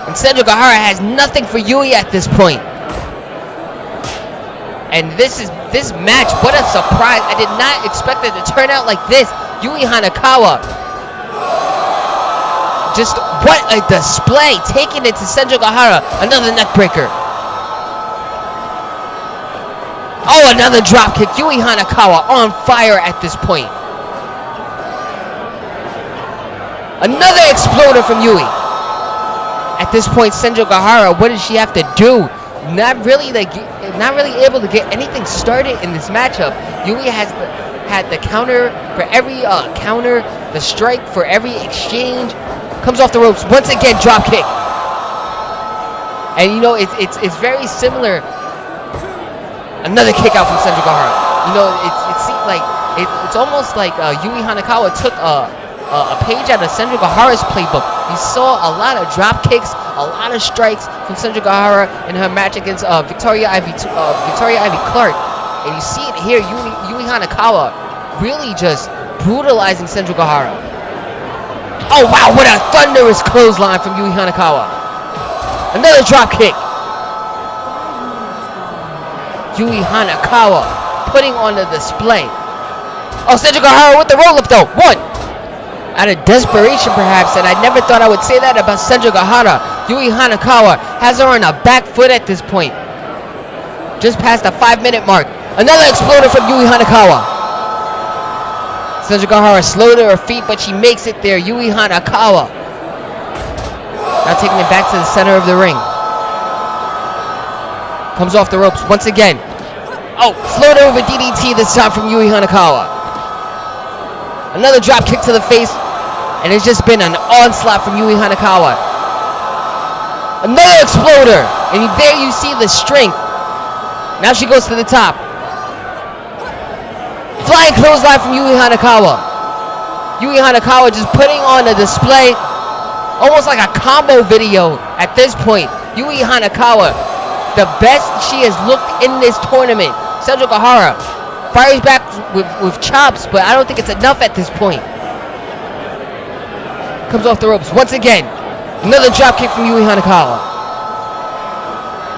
And Senju has nothing for Yui at this point. And this match, what a surprise. I did not expect it to turn out like this. Yui Hanakawa. Just what a display. Taking it to Senju another neck breaker. Oh, another drop kick. Yui Hanakawa on fire at this point. Another exploder from Yui. At this point, Senju what does she have to do? Not really able to get anything started in this matchup. Yui had the counter for every counter, the strike for every exchange. Comes off the ropes once again, drop kick. And you know, it's very similar. Another kick out from Senju You know, it seems like it's almost like Yui Hanakawa took a page out of Senju playbook. We saw a lot of drop kicks, a lot of strikes from Senju in her match against Victoria Ivy Clark, and you see it here. Yui Hanakawa really just brutalizing Senju Oh wow, what a thunderous clothesline from Yui Hanakawa. Another drop kick. Yui Hanakawa putting on the display. Oh, Senju with the roll-up though. One. Out of desperation perhaps, and I never thought I would say that about Senju Yui Hanakawa has her on a back foot at this point. Just past the 5-minute mark. Another exploder from Yui Hanakawa. Senju slow to her feet, but she makes it there. Yui Hanakawa. Now taking it back to the center of the ring. Comes off the ropes once again. Oh, float over DDT this time from Yui Hanakawa. Another drop kick to the face. And it's just been an onslaught from Yui Hanakawa. Another exploder. And there you see the strength. Now she goes to the top. Flying clothesline from Yui Hanakawa. Yui Hanakawa just putting on a display. Almost like a combo video at this point. Yui Hanakawa, the best she has looked in this tournament. Senju fires back with chops, but I don't think it's enough at this point. Comes off the ropes once again. Another drop kick from Yui Hanakawa.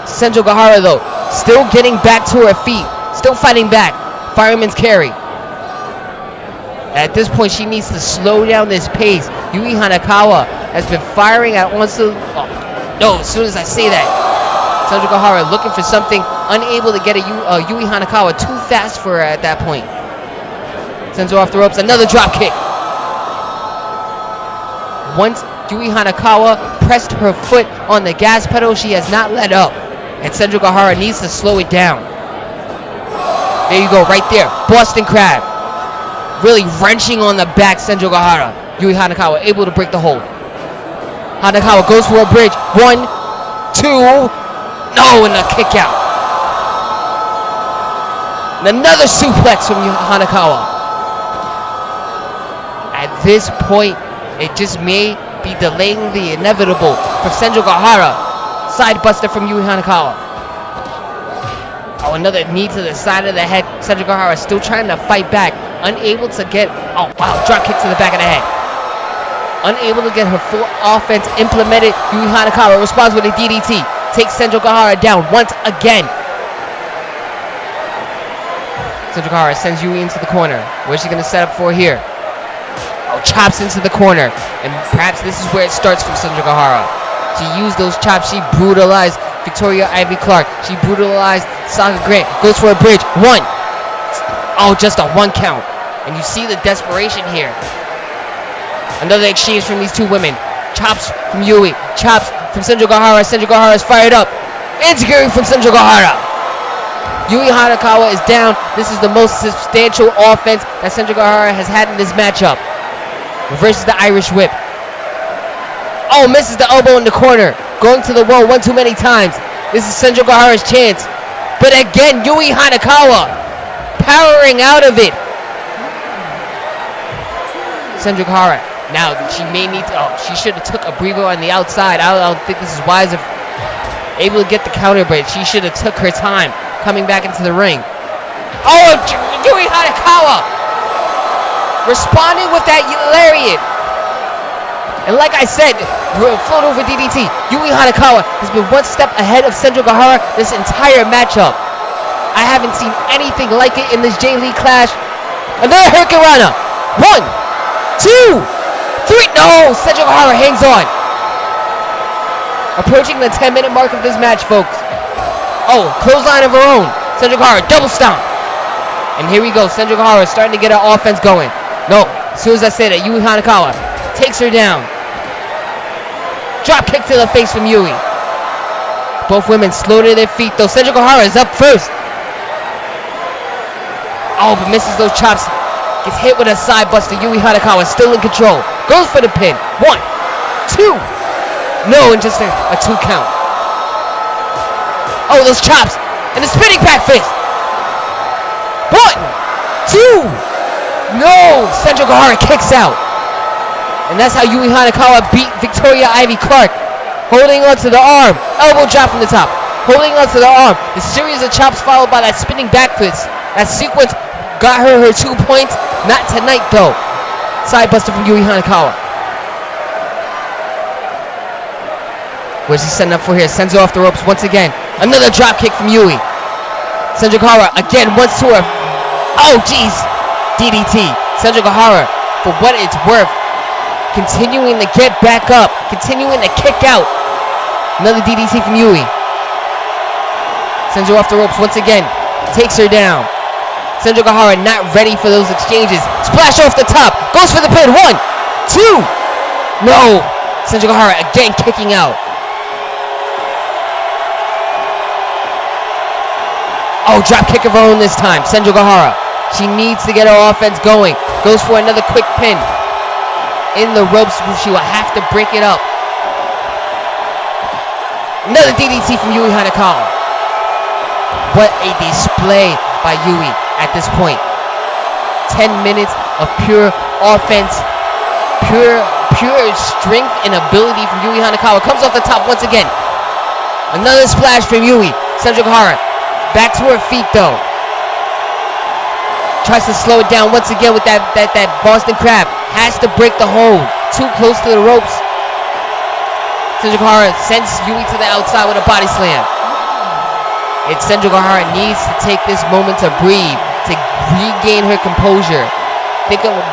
Senju though, still getting back to her feet. Still fighting back. Fireman's carry. At this point, she needs to slow down this pace. Yui Hanakawa has been firing at once. No, as soon as I say that, Senju looking for something, unable to get a Yui Hanakawa too fast for her at that point. Sends her off the ropes. Another drop kick. Once Yui Hanakawa pressed her foot on the gas pedal, she has not let up. And Senju needs to slow it down. There you go, right there. Boston Crab. Really wrenching on the back, Senju Yui Hanakawa able to break the hold. Hanakawa goes for a bridge. 1, 2. No, and a kick out. And another suplex from Hanakawa. At this point, it just may be delaying the inevitable for Senju Gahara. Side buster from Yui Hanakawa. Oh, another knee to the side of the head. Senju Gahara still trying to fight back. Unable to get... Oh, wow. Drop kick to the back of the head. Unable to get her full offense implemented. Yui Hanakawa responds with a DDT. Takes Senju Gahara down once again. Senju Gahara sends Yui into the corner. Where's she going to set up for here? Oh, chops into the corner. And perhaps this is where it starts from Senju Gahara. She used those chops. She brutalized Victoria Ivy Clark. She brutalized Saga Grant. Goes for a bridge. One. Oh, just a one count. And you see the desperation here. Another exchange from these two women. Chops from Yui. Chops from Senju Gahara. Senju Gahara is fired up. Integrating from Senju Gahara. Yui Hanakawa is down. This is the most substantial offense that Senju Gahara has had in this matchup. Reverses the Irish whip. Oh, misses the elbow in the corner. Going to the wall one too many times. This is Senju Gahara's chance. But again, Yui Hanakawa powering out of it. Senju Gahara. Now, she may need to... Oh, she should have took a breather on the outside. I don't think this is wise if able to get the counter, but she should have took her time coming back into the ring. Oh, Yui Hanakawa responding with that lariat. And like I said, float over DDT. Yui Hanakawa has been one step ahead of Senju Gahara this entire matchup. I haven't seen anything like it in this J-League clash. Another Hurricanrana. 1, 2, 3. No, Senju Gahara hangs on. Approaching the 10-minute mark of this match, folks. Oh, clothesline of her own. Senju Gahara, double stomp. And here we go. Senju Gahara starting to get her offense going. No, as soon as I said it, Yui Hanakawa takes her down. Drop kick to the face from Yui. Both women slow to their feet, though. Senju Gahara is up first. Oh, but misses those chops. Gets hit with a side buster. Yui Hanakawa still in control. Goes for the pin. 1, 2. No, and just a 2 count. Oh, those chops. And the spinning back fist. 1, 2. No, Senju Gahara kicks out. And that's how Yui Hanakawa beat Victoria Ivy Clark. Holding onto the arm. Elbow drop from the top. Holding onto the arm. The series of chops followed by that spinning back fist. That sequence got her 2 points. Not tonight, though. Side buster from Yui Hanakawa. Where's he setting up for here? Sends her off the ropes once again. Another drop kick from Yui. Senju Gahara again once to her. Oh, jeez. DDT. Senju Gahara, for what it's worth, continuing to get back up. Continuing to kick out. Another DDT from Yui. Sends her off the ropes once again. Takes her down. Senju Gahara not ready for those exchanges. Splash off the top. Goes for the pin. 1, 2. No. Senju Gahara again kicking out. Oh, drop kick of her own this time. Senju Gahara. She needs to get her offense going. Goes for another quick pin. In the ropes, she will have to break it up. Another DDT from Yui Hanakawa. What a display by Yui at this point. 10 minutes of pure offense. Pure strength and ability from Yui Hanakawa. Comes off the top once again. Another splash from Yui. Senju Gahara. Back to her feet, though. Tries to slow it down once again with that Boston Crab. Has to break the hold. Too close to the ropes. Senju Gahara sends Yui to the outside with a body slam. It's Senju Gahara needs to take this moment to breathe, to regain her composure.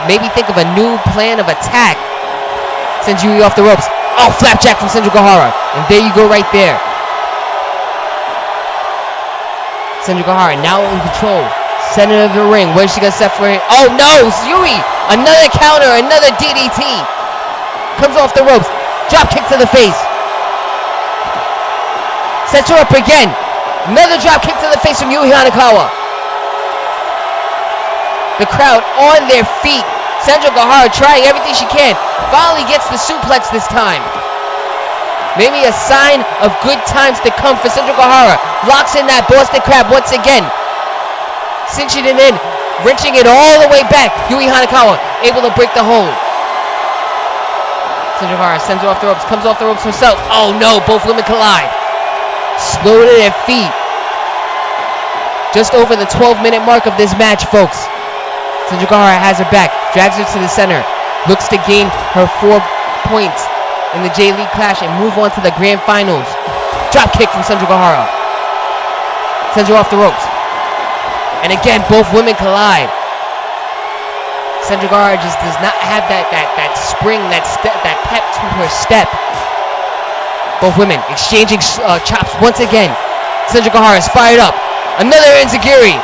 Maybe think of a new plan of attack. Sends Yui off the ropes. Oh, flapjack from Senju Gahara. And there you go right there. Senju Gahara now in control. Center of the ring. Where's she gonna set for it? Oh no! Yui! Another counter, another DDT. Comes off the ropes. Drop kick to the face. Sets her up again. Another drop kick to the face from Yui Hanakawa. The crowd on their feet. Senju Gahara trying everything she can. Finally gets the suplex this time. Maybe a sign of good times to come for Senju Gahara. Locks in that Boston Crab once again. Cinching it in. Wrenching it all the way back. Yui Hanakawa able to break the hold. Sandra Guevara sends her off the ropes, comes off the ropes herself. Oh no, both women collide. Slow to their feet. Just over the 12-minute mark of this match, folks. Sandra Guevara has her back, drags her to the center, looks to gain her 4 points in the J-League Clash and move on to the Grand Finals. Drop kick from Sandra Guevara. Sends her off the ropes. And again, both women collide. Sandra Guevara just does not have that spring, that pep to her step. Both women exchanging chops once again. Sandra Guevara is fired up. Another enziguri.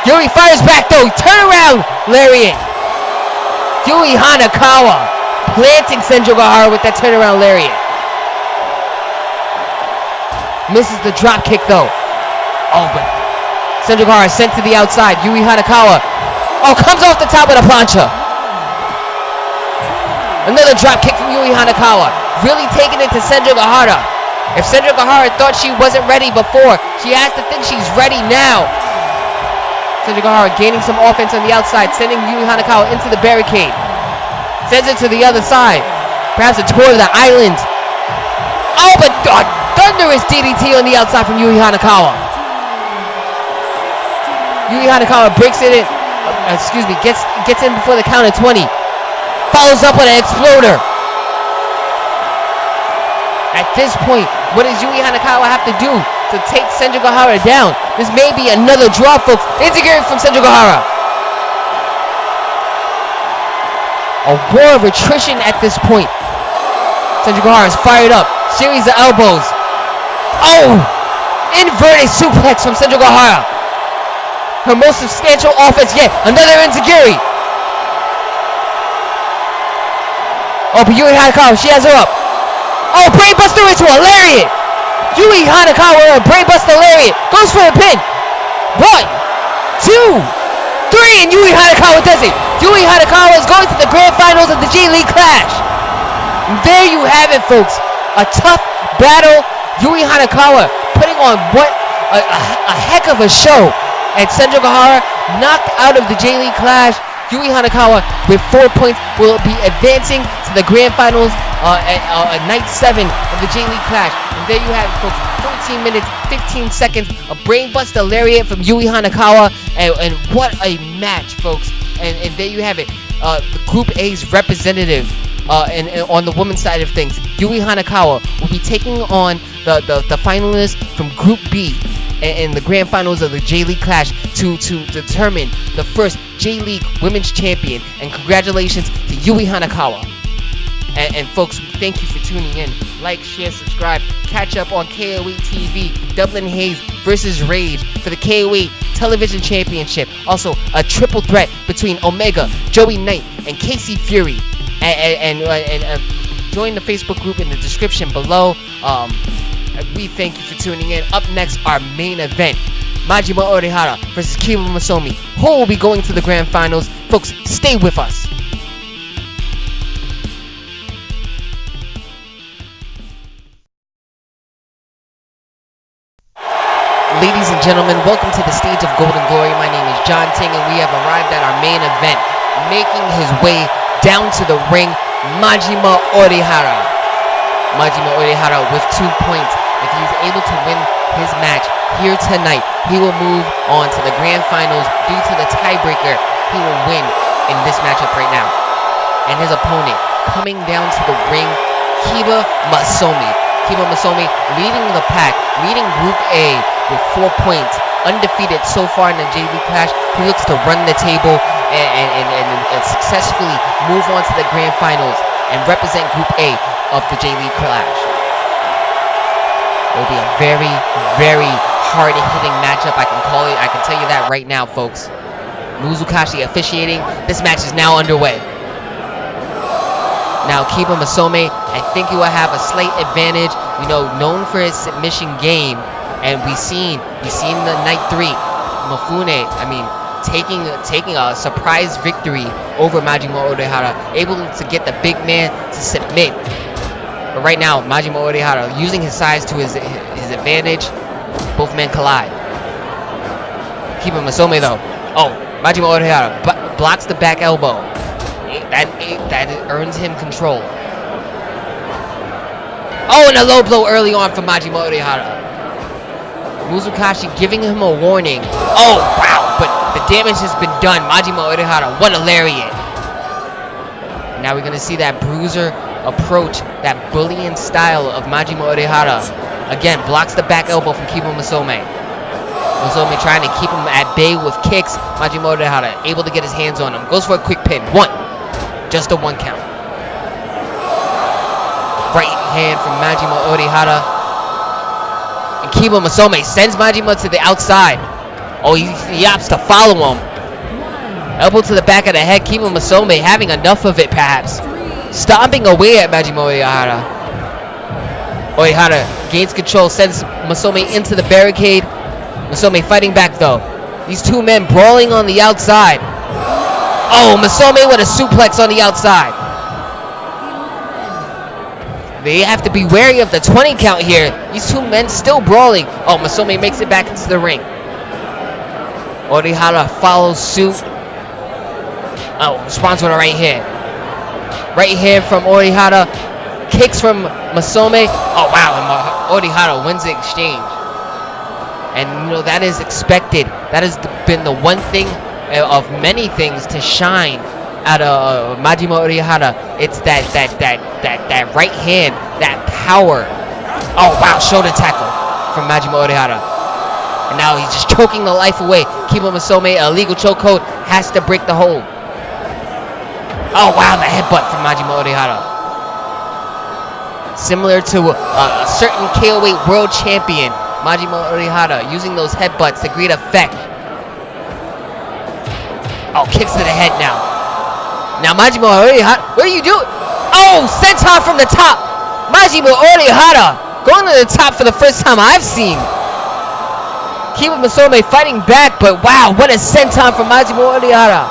Yuri fires back though. Turn around lariat. Yui Hanakawa planting Sandra Guevara with that turnaround lariat. Misses the drop kick though. Oh, but Sandra Guevara sent to the outside. Yui Hanakawa. Oh, comes off the top of the plancha. Another drop kick from Yui Hanakawa. Really taking it to Sandra Guevara. If Sandra Guevara thought she wasn't ready before, she has to think she's ready now. Sandra Guevara gaining some offense on the outside, sending Yui Hanakawa into the barricade. Sends it to the other side. Perhaps a tour of the island. Oh, but thunderous DDT on the outside from Yui Hanakawa. Yui Hanakawa breaks it in. Gets in before the count of 20. Follows up with an exploder. At this point, what does Yui Hanakawa have to do to take Sandra Guevara down? This may be another draw, folks. Enziguri from Sandra Guevara. A war of attrition at this point. Sandra Guevara is fired up. Series of elbows. Oh! Inverted suplex from Sandra Guevara. Her most substantial offense yet. Another enziguri. Oh, but Yui Hanakawa, she has her up. Oh, brainbuster into a lariat. Yui Hanakawa, a brainbuster lariat. Goes for the pin. 1, 2, 3, and Yui Hanakawa does it. Yui Hanakawa is going to the Grand Finals of the J-League Clash. And there you have it, folks. A tough battle. Yui Hanakawa putting on a heck of a show. And Sandra Guevara knocked out of the J-League Clash. Yui Hanakawa with 4 points will be advancing to the Grand Finals at Night 7 of the J-League Clash. And there you have it, folks. 14 minutes, 15 seconds. A brainbuster lariat from Yui Hanakawa. And what a match, folks. And there you have it. Group A's representative and on the women's side of things. Yui Hanakawa will be taking on the finalists from Group B in the Grand Finals of the J-League Clash to determine the first J-League Women's Champion. And congratulations to Yui Hanakawa. And folks, thank you for tuning in. Like, share, subscribe. Catch up on KO8 TV. Dublin Hayes versus Rage for the KO8 Television Championship. Also, a triple threat between Omega, Joey Knight, and Casey Fury. And join the Facebook group in the description below. We thank you for tuning in. Up next, our main event. Majima Orihara versus Kiba Masomi. Who will be going to the Grand Finals? Folks, stay with us. Ladies and gentlemen, welcome to the stage of Golden Glory. My name is John Ting, and we have arrived at our main event. Making his way down to the ring, Majima Orihara. Majima Orihara with 2 points. If he's able to win his match here tonight, he will move on to the Grand Finals. Due to the tiebreaker, he will win in this matchup right now. And his opponent, coming down to the ring, Kiba Masomi. Kiba Masomi leading the pack, leading Group A with 4 points. Undefeated so far in the J-League Clash. He looks to run the table and successfully move on to the Grand Finals and represent Group A of the J-League Clash. It will be a very, very hard-hitting matchup. I can tell you that right now, folks. Mizukashi officiating. This match is now underway. Now, Kiba Masomi, I think he will have a slight advantage. You know, known for his submission game, and we've seen the Night 3, Mifune. I mean, taking a surprise victory over Majima Orihara, able to get the big man to submit. But right now, Majima Orihara using his size to his advantage. Both men collide. Kiba Masomi though. Oh, Majima Orihara blocks the back elbow. That earns him control. Oh, and a low blow early on from Majima Orihara. Mizukashi giving him a warning. Oh, wow, but the damage has been done. Majima Orihara, what a lariat. Now we're going to see that bruiser approach, that bullying style of Majima Orihara. Again, blocks the back elbow from Kiba Masome. Masome trying to keep him at bay with kicks. Majima Orihara able to get his hands on him. Goes for a quick pin. 1. Just a 1 count. Right hand from Majima Orihara. And Kiba Masome sends Majima to the outside. Oh, he opts to follow him. Elbow to the back of the head. Kiba Masome having enough of it, perhaps. Stomping away at Majima Orihara. Orihara gains control, sends Masome into the barricade. Masome fighting back, though. These two men brawling on the outside. Oh, Masome with a suplex on the outside. They have to be wary of the 20 count here. These two men still brawling. Oh, Masome makes it back into the ring. Orihara follows suit. Oh, responds with a right hand. Right hand from Orihara. Kicks from Masome. Oh, wow. And Orihara wins the exchange. And, you know, that is expected. That has been the one thing of many things to shine out of Majima Orihara. It's that right hand, that power. Oh, wow, shoulder tackle from Majima Orihara. And now he's just choking the life away. Kiba Masome, a legal chokehold, has to break the hold. Oh, wow, the headbutt from Majima Orihara. Similar to a certain KO8 world champion, Majima Orihara, using those headbutts to great effect. Oh, kicks to the head now. Now Majima Orihara, what are you doing? Oh, senton from the top. Majima Orihara going to the top for the first time I've seen. Kiba Masome fighting back, but wow, what a senton from Majima Orihara.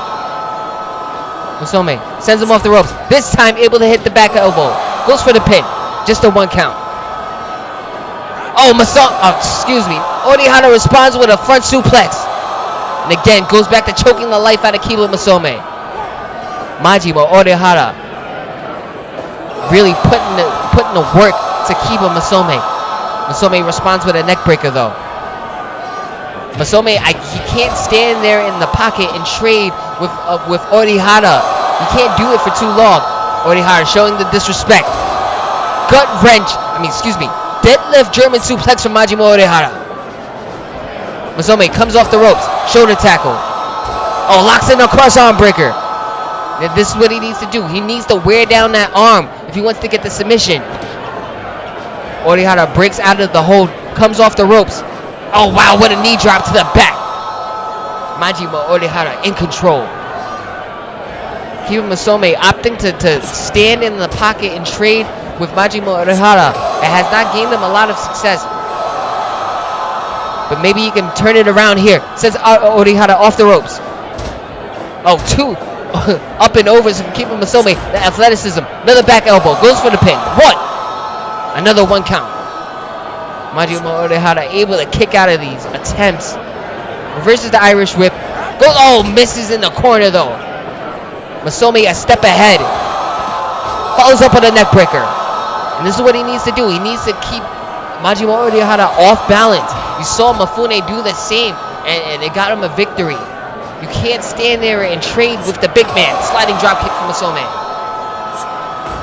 Masome sends him off the ropes. This time able to hit the back elbow. Goes for the pin. Just a 1 count. Oh, Orihara responds with a front suplex. And again, goes back to choking the life out of Kiba Masome. Majima Orihara really putting the work to Kiba Masome. Masome responds with a neck breaker, though. Masome, he can't stand there in the pocket and trade with Orihara. He can't do it for too long. Orihara showing the disrespect. Deadlift German suplex from Majima Orihara. Masome comes off the ropes. Shoulder tackle. Oh, locks in a cross arm breaker. This is what he needs to do. He needs to wear down that arm if he wants to get the submission. Orihara breaks out of the hold. Comes off the ropes. Oh, wow, what a knee drop to the back. Majima Orihara in control. Kiba Masome opting to stand in the pocket and trade with Majima Orihara. It has not gained him a lot of success. But maybe he can turn it around here. Says Orihara off the ropes. Oh, 2 up and overs from Kiba Masome. The athleticism. Another back elbow. Goes for the pin. 1. Another 1 count. Majima Orihara able to kick out of these attempts. Reverses the Irish whip. Goes, oh, misses in the corner though. Masome a step ahead. Follows up with a neck breaker. And this is what he needs to do. He needs to keep Majima Orihara off balance. You saw Mifune do the same, and it got him a victory. You can't stand there and trade with the big man. Sliding drop kick from Masome.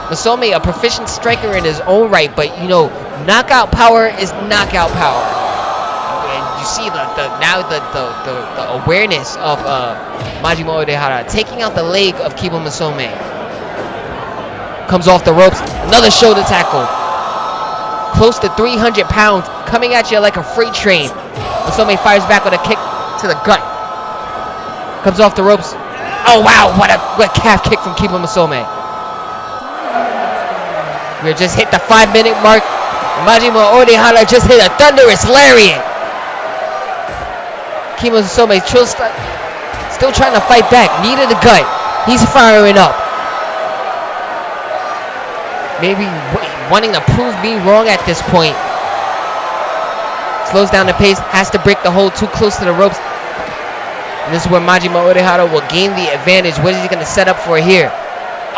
Masome, a proficient striker in his own right, but you know, knockout power is knockout power. And you see the awareness of Majima Orihara taking out the leg of Kiba Masome. Comes off the ropes. Another shoulder tackle. Close to 300 pounds. Coming at you like a freight train. Masome fires back with a kick to the gut. Comes off the ropes. Oh, wow. What a calf kick from Kiba Masome. We just hit the 5-minute mark. Majima Orihara just hit a thunderous lariat. Kiba Masome still trying to fight back. Knee to the gut. He's firing up. Maybe wanting to prove me wrong at this point. Slows down the pace. Has to break the hold too close to the ropes. And this is where Majima Orihara will gain the advantage. What is he going to set up for here?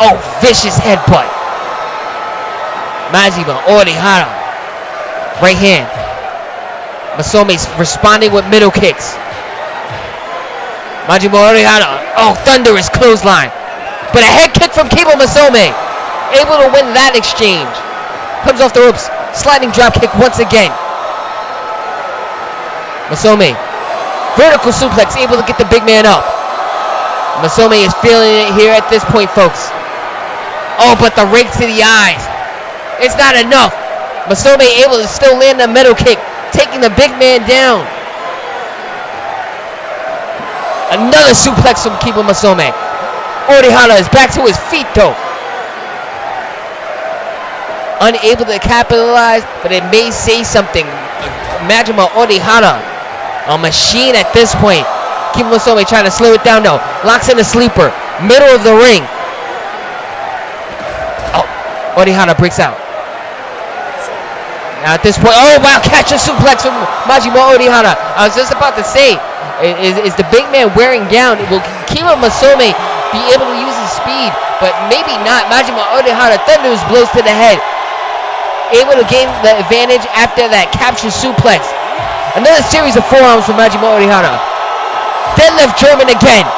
Oh, vicious headbutt. Majima Orihara. Right hand. Masome's responding with middle kicks. Majima Orihara. Oh, thunderous clothesline. But a head kick from Kiba Masome. Able to win that exchange. Comes off the ropes. Sliding drop kick once again. Masome. Vertical suplex. Able to get the big man up. Masome is feeling it here at this point, folks. Oh, but the rake to the eyes. It's not enough. Masome able to still land a middle kick, taking the big man down. Another suplex from Kiba Masome. Orihara is back to his feet though. Unable to capitalize, but it may say something. Majima Orihara, a machine at this point. Kiba Masome trying to slow it down though. Locks in a sleeper. Middle of the ring. Oh, Orihara breaks out. Now at this point, oh wow, catch a suplex from Majima Orihara. I was just about to say, is the big man wearing down? Will Kiba Masome be able to use his speed? But maybe not. Majima Orihara thunders blows to the head. Able to gain the advantage after that capture suplex. Another series of forearms from Majima Orihara. Deadlift German again.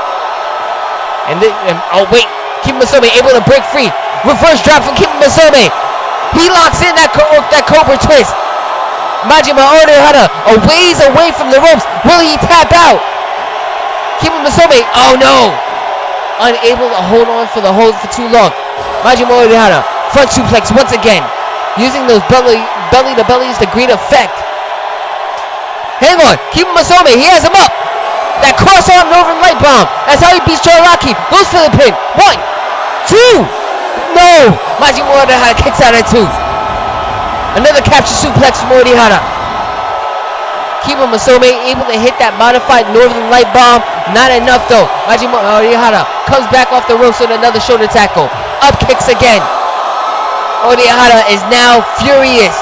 Oh wait, Kiba Masome able to break free. Reverse drop from Kiba Masome. He locks in that Cobra twist. Majima Orihara a ways away from the ropes. Will he tap out? Kiba Masome, oh no. Unable to hold on for the hold for too long. Majima Orihara, front suplex once again. Using those belly to bellies to great effect. Hang on, Kiba Masome, he has him up. That cross arm Northern Light Bomb. That's how he beats Joaraki. Goes for the pin. 1, 2. No! Majima Orihara kicks out at 2. Another capture suplex from Orihara. Kiba Masome able to hit that modified Northern Light Bomb. Not enough though. Majima Orihara comes back off the ropes with another shoulder tackle. Up kicks again. Orihara is now furious.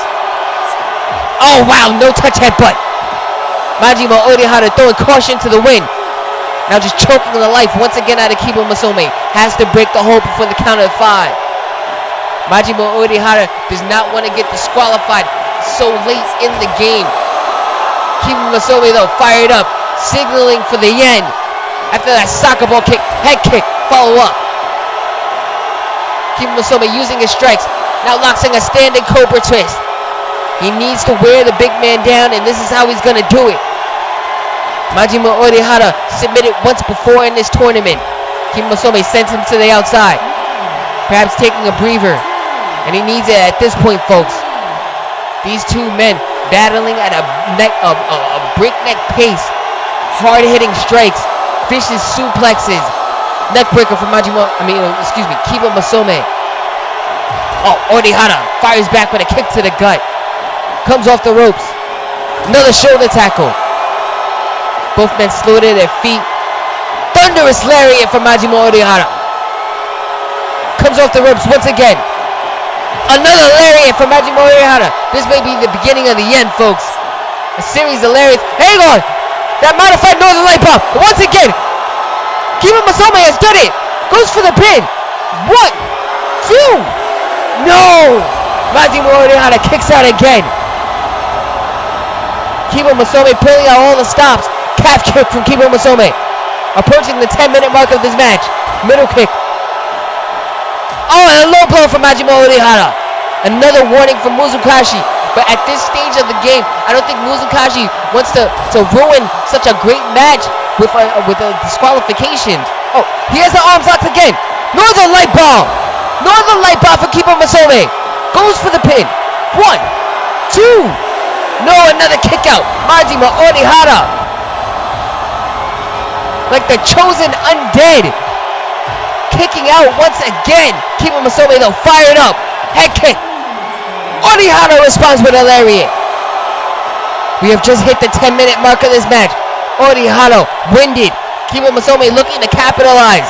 Oh wow, no touch headbutt. Majima Orihara throwing caution to the wind. Now just choking the life once again out of Kiba Masome. Has to break the hold before the count of 5. Majima Orihara does not want to get disqualified so late in the game. Kiba Masome though fired up, signaling for the end. After that soccer ball kick, head kick, follow up. Kiba Masome using his strikes. Now locks in a standing Cobra twist. He needs to wear the big man down, and this is how he's going to do it. Majima Orihara submitted once before in this tournament. Kiba Masome sends him to the outside. Perhaps taking a breather. And he needs it at this point, folks. These two men battling at a breakneck pace. Hard-hitting strikes. Vicious suplexes. Neckbreaker from Kiba Masome. Oh, Orihara fires back with a kick to the gut. Comes off the ropes. Another shoulder tackle. Both men slow to their feet. Thunderous lariat from Majima Orihara. Comes off the ropes once again. Another lariat from Majima Orihara. This may be the beginning of the end, folks. A series of lariats. Hang on! That modified Northern Light Bomb. Once again. Kiba Masome has done it. Goes for the pin. 1, 2. No! Majima Orihara kicks out again. Kiba Masome pulling out all the stops. Calf kick from Kiba Masome. Approaching the 10-minute mark of this match. Middle kick. Oh, and a low blow from Majima Orihara. Another warning from Mizukashi. But at this stage of the game, I don't think Mizukashi wants to ruin such a great match with a disqualification. Oh, he has the arms locked again. Northern Light Bomb. Northern Light Bomb for Kiba Masome. Goes for the pin. 1, 2. No, another kick out. Majima Orihara. Like the chosen undead. Kicking out once again. Kiba Masome though fired up. Head kick. Orihara responds with a lariat. We have just hit the 10-minute mark of this match. Orihara winded. Kiba Masome looking to capitalize.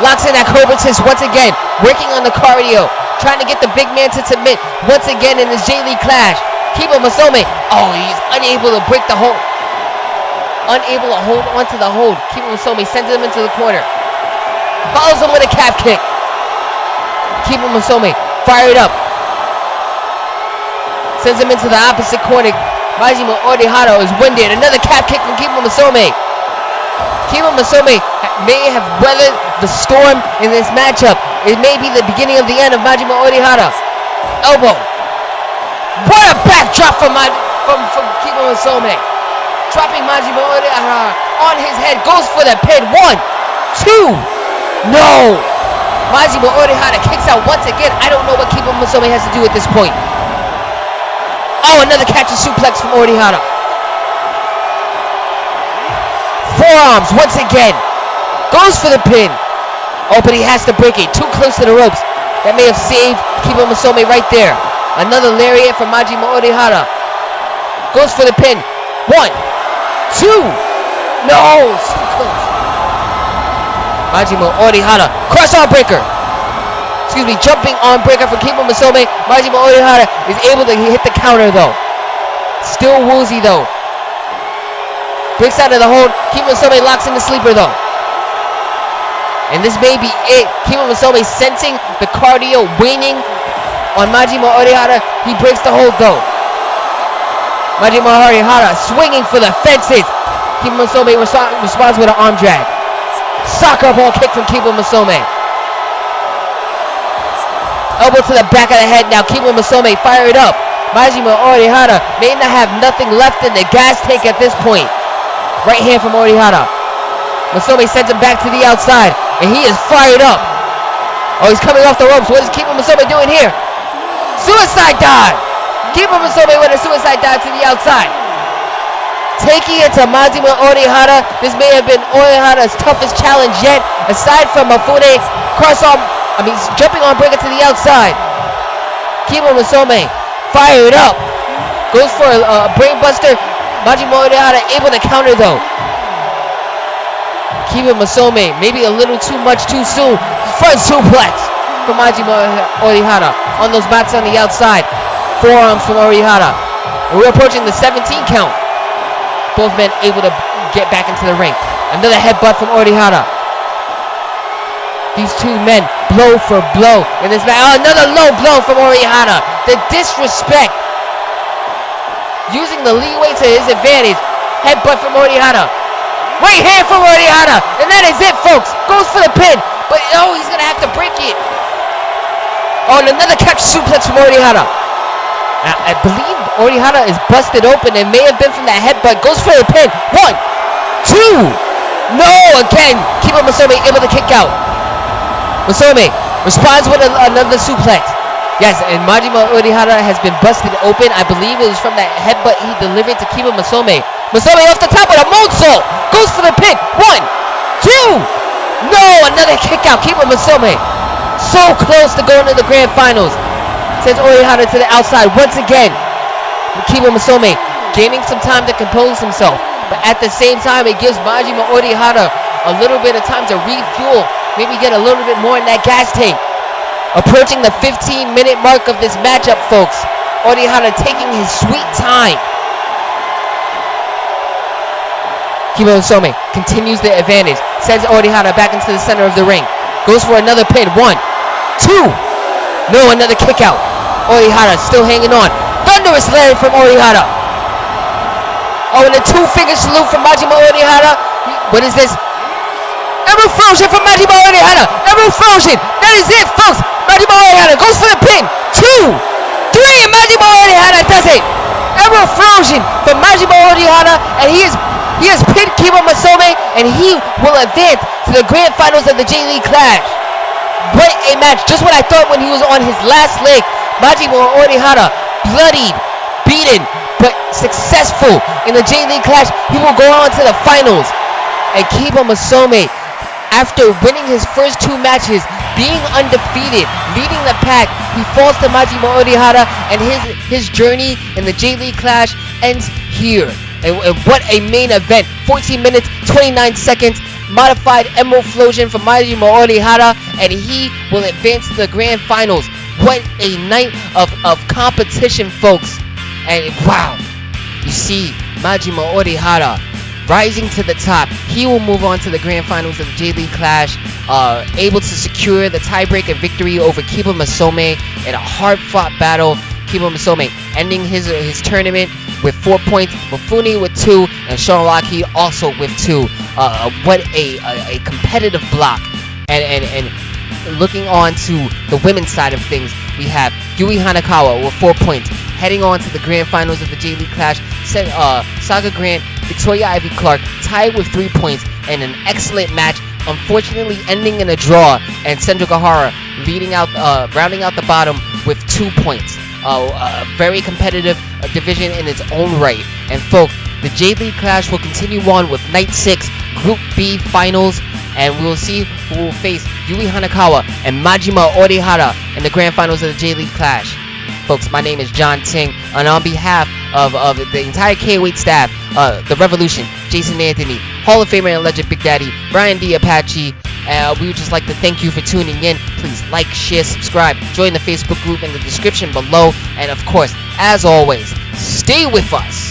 Locks in that Cobra twist once again. Working on the cardio. Trying to get the big man to submit once again in this J-League clash. Kiba Masome. Oh, he's unable to break the hold. Unable to hold onto the hold. Kiba Masome sends him into the corner. Follows him with a calf kick. Kiba Masome fired up. Sends him into the opposite corner. Majima Orihara is winded. Another calf kick from Kimo Masome. Kimo Masome may have weathered the storm in this matchup. It may be the beginning of the end of Majima Orihara. Elbow. What a backdrop from Kimo Masome. Dropping Majima Orihara on his head. Goes for the pin. 1, 2. No. Majima Orihara kicks out once again. I don't know what Kimo Masome has to do at this point. Oh, another catch and suplex from Orihara. Forearms once again. Goes for the pin. Oh, but he has to break it. Too close to the ropes. That may have saved Kimo Masome right there. Another lariat from Majima Orihara. Goes for the pin. 1, 2. No, so close. Majima Orihara. Cross arm breaker. Jumping arm breaker for Kimo Masome. Majima Orihara is able to hit the counter though. Still woozy though. Breaks out of the hold. Kimo Masome locks in the sleeper though. And this may be it. Kimo Masome sensing the cardio waning on Majima Orihara. He breaks the hold though. Majima Orihara swinging for the fences. Kimo Masome responds with an arm drag. Soccer ball kick from Kimo Masome. Elbow to the back of the head now. Kimo Masome fired up. Majima Orihara may not have nothing left in the gas tank at this point. Right hand from Orihara. Masome sends him back to the outside. And he is fired up. Oh, he's coming off the ropes. What is Kimo Masome doing here? Suicide dive. Kimo Masome with a suicide dive to the outside. Taking it to Majima Orihara. This may have been Orihara's toughest challenge yet. Aside from Mafune jumping on breaker to the outside. Kimo Masome fired up. Goes for a brain buster. Majima Orihara able to counter though. Kimo Masome maybe a little too much too soon. Front suplex from Majima Orihara on those mats on the outside. Forearms from Orihara. And we're approaching the 17 count. Both men able to get back into the ring. Another headbutt from Orihara. These two men blow for blow in this match. Oh, another low blow from Orihara. The disrespect. Using the leeway to his advantage. Headbutt from Orihara. Right hand from Orihara. And that is it, folks. Goes for the pin. But, oh, he's going to have to break it. Oh, and another catch suplex from Orihara. Now, I believe Orihara is busted open. It may have been from that headbutt. Goes for the pin. 1, 2. No, again. Kimo Masome able to kick out. Masome responds with another suplex. Yes, and Majima Orihara has been busted open. I believe it was from that headbutt he delivered to Kimo Masome. Masome off the top with a moonsault. Goes for the pin. 1, 2. No, another kick out. Kimo Masome so close to going to the grand finals. Sends Orihara to the outside once again. Kimo Masome gaining some time to compose himself. But at the same time, it gives Majima Orihara a little bit of time to refuel. Maybe get a little bit more in that gas tank. Approaching the 15-minute mark of this matchup, folks. Orihara taking his sweet time. Kimo Masome continues the advantage. Sends Orihara back into the center of the ring. Goes for another pin. 1, 2. No, another kick out. Orihara still hanging on. Thunderous lariat from Orihara. Oh, and a two-finger salute from Majima Orihara. What is this? Emerald Fusion from Majima Orihara. Emerald Fusion. That is it, folks. Majima Orihara goes for the pin. 2, 3, and Majima Orihara does it. Emerald Fusion from Majima Orihara, and he has pinned Kimo Masome, and he will advance to the grand finals of the J-League Clash. What a match. Just what I thought when he was on his last leg. Majima Orihara, bloodied, beaten, but successful in the J-League Clash. He will go on to the finals. And Kimo Masome, after winning his first 2 matches, being undefeated, leading the pack, he falls to Majima Orihara, and his journey in the J-League Clash ends here. And what a main event. 14 minutes, 29 seconds. Modified Emerald Fusion from Majima Orihara, and he will advance to the grand finals. What a night of competition, folks. And wow, you see Majima Orihara rising to the top. He will move on to the grand finals of the J-League Clash, able to secure the tiebreaker victory over Kiba Masome in a hard-fought battle. Kiba Masome ending his tournament with 4 points, Mifune with 2, and Shoraki also with 2. What a competitive block. And looking on to the women's side of things, we have Yui Hanakawa with 4 points, heading on to the grand finals of the J-League Clash. Saga Grant, Victoria Ivy Clark tied with 3 points, and an excellent match, unfortunately ending in a draw, and Sendra Gahara rounding out the bottom with 2 points. A very competitive division in its own right. And folks, the J-League Clash will continue on with Night 6 Group B Finals, and we will see who will face Yui Hanakawa and Majima Orihara in the grand finals of the J-League Clash. Folks, my name is John Ting, and on behalf of the entire KO8 staff, the Revolution, Jason Anthony, Hall of Famer and Legend Big Daddy, Brian D. Apache, we would just like to thank you for tuning in. Please like, share, subscribe, join the Facebook group in the description below, and of course, as always, stay with us.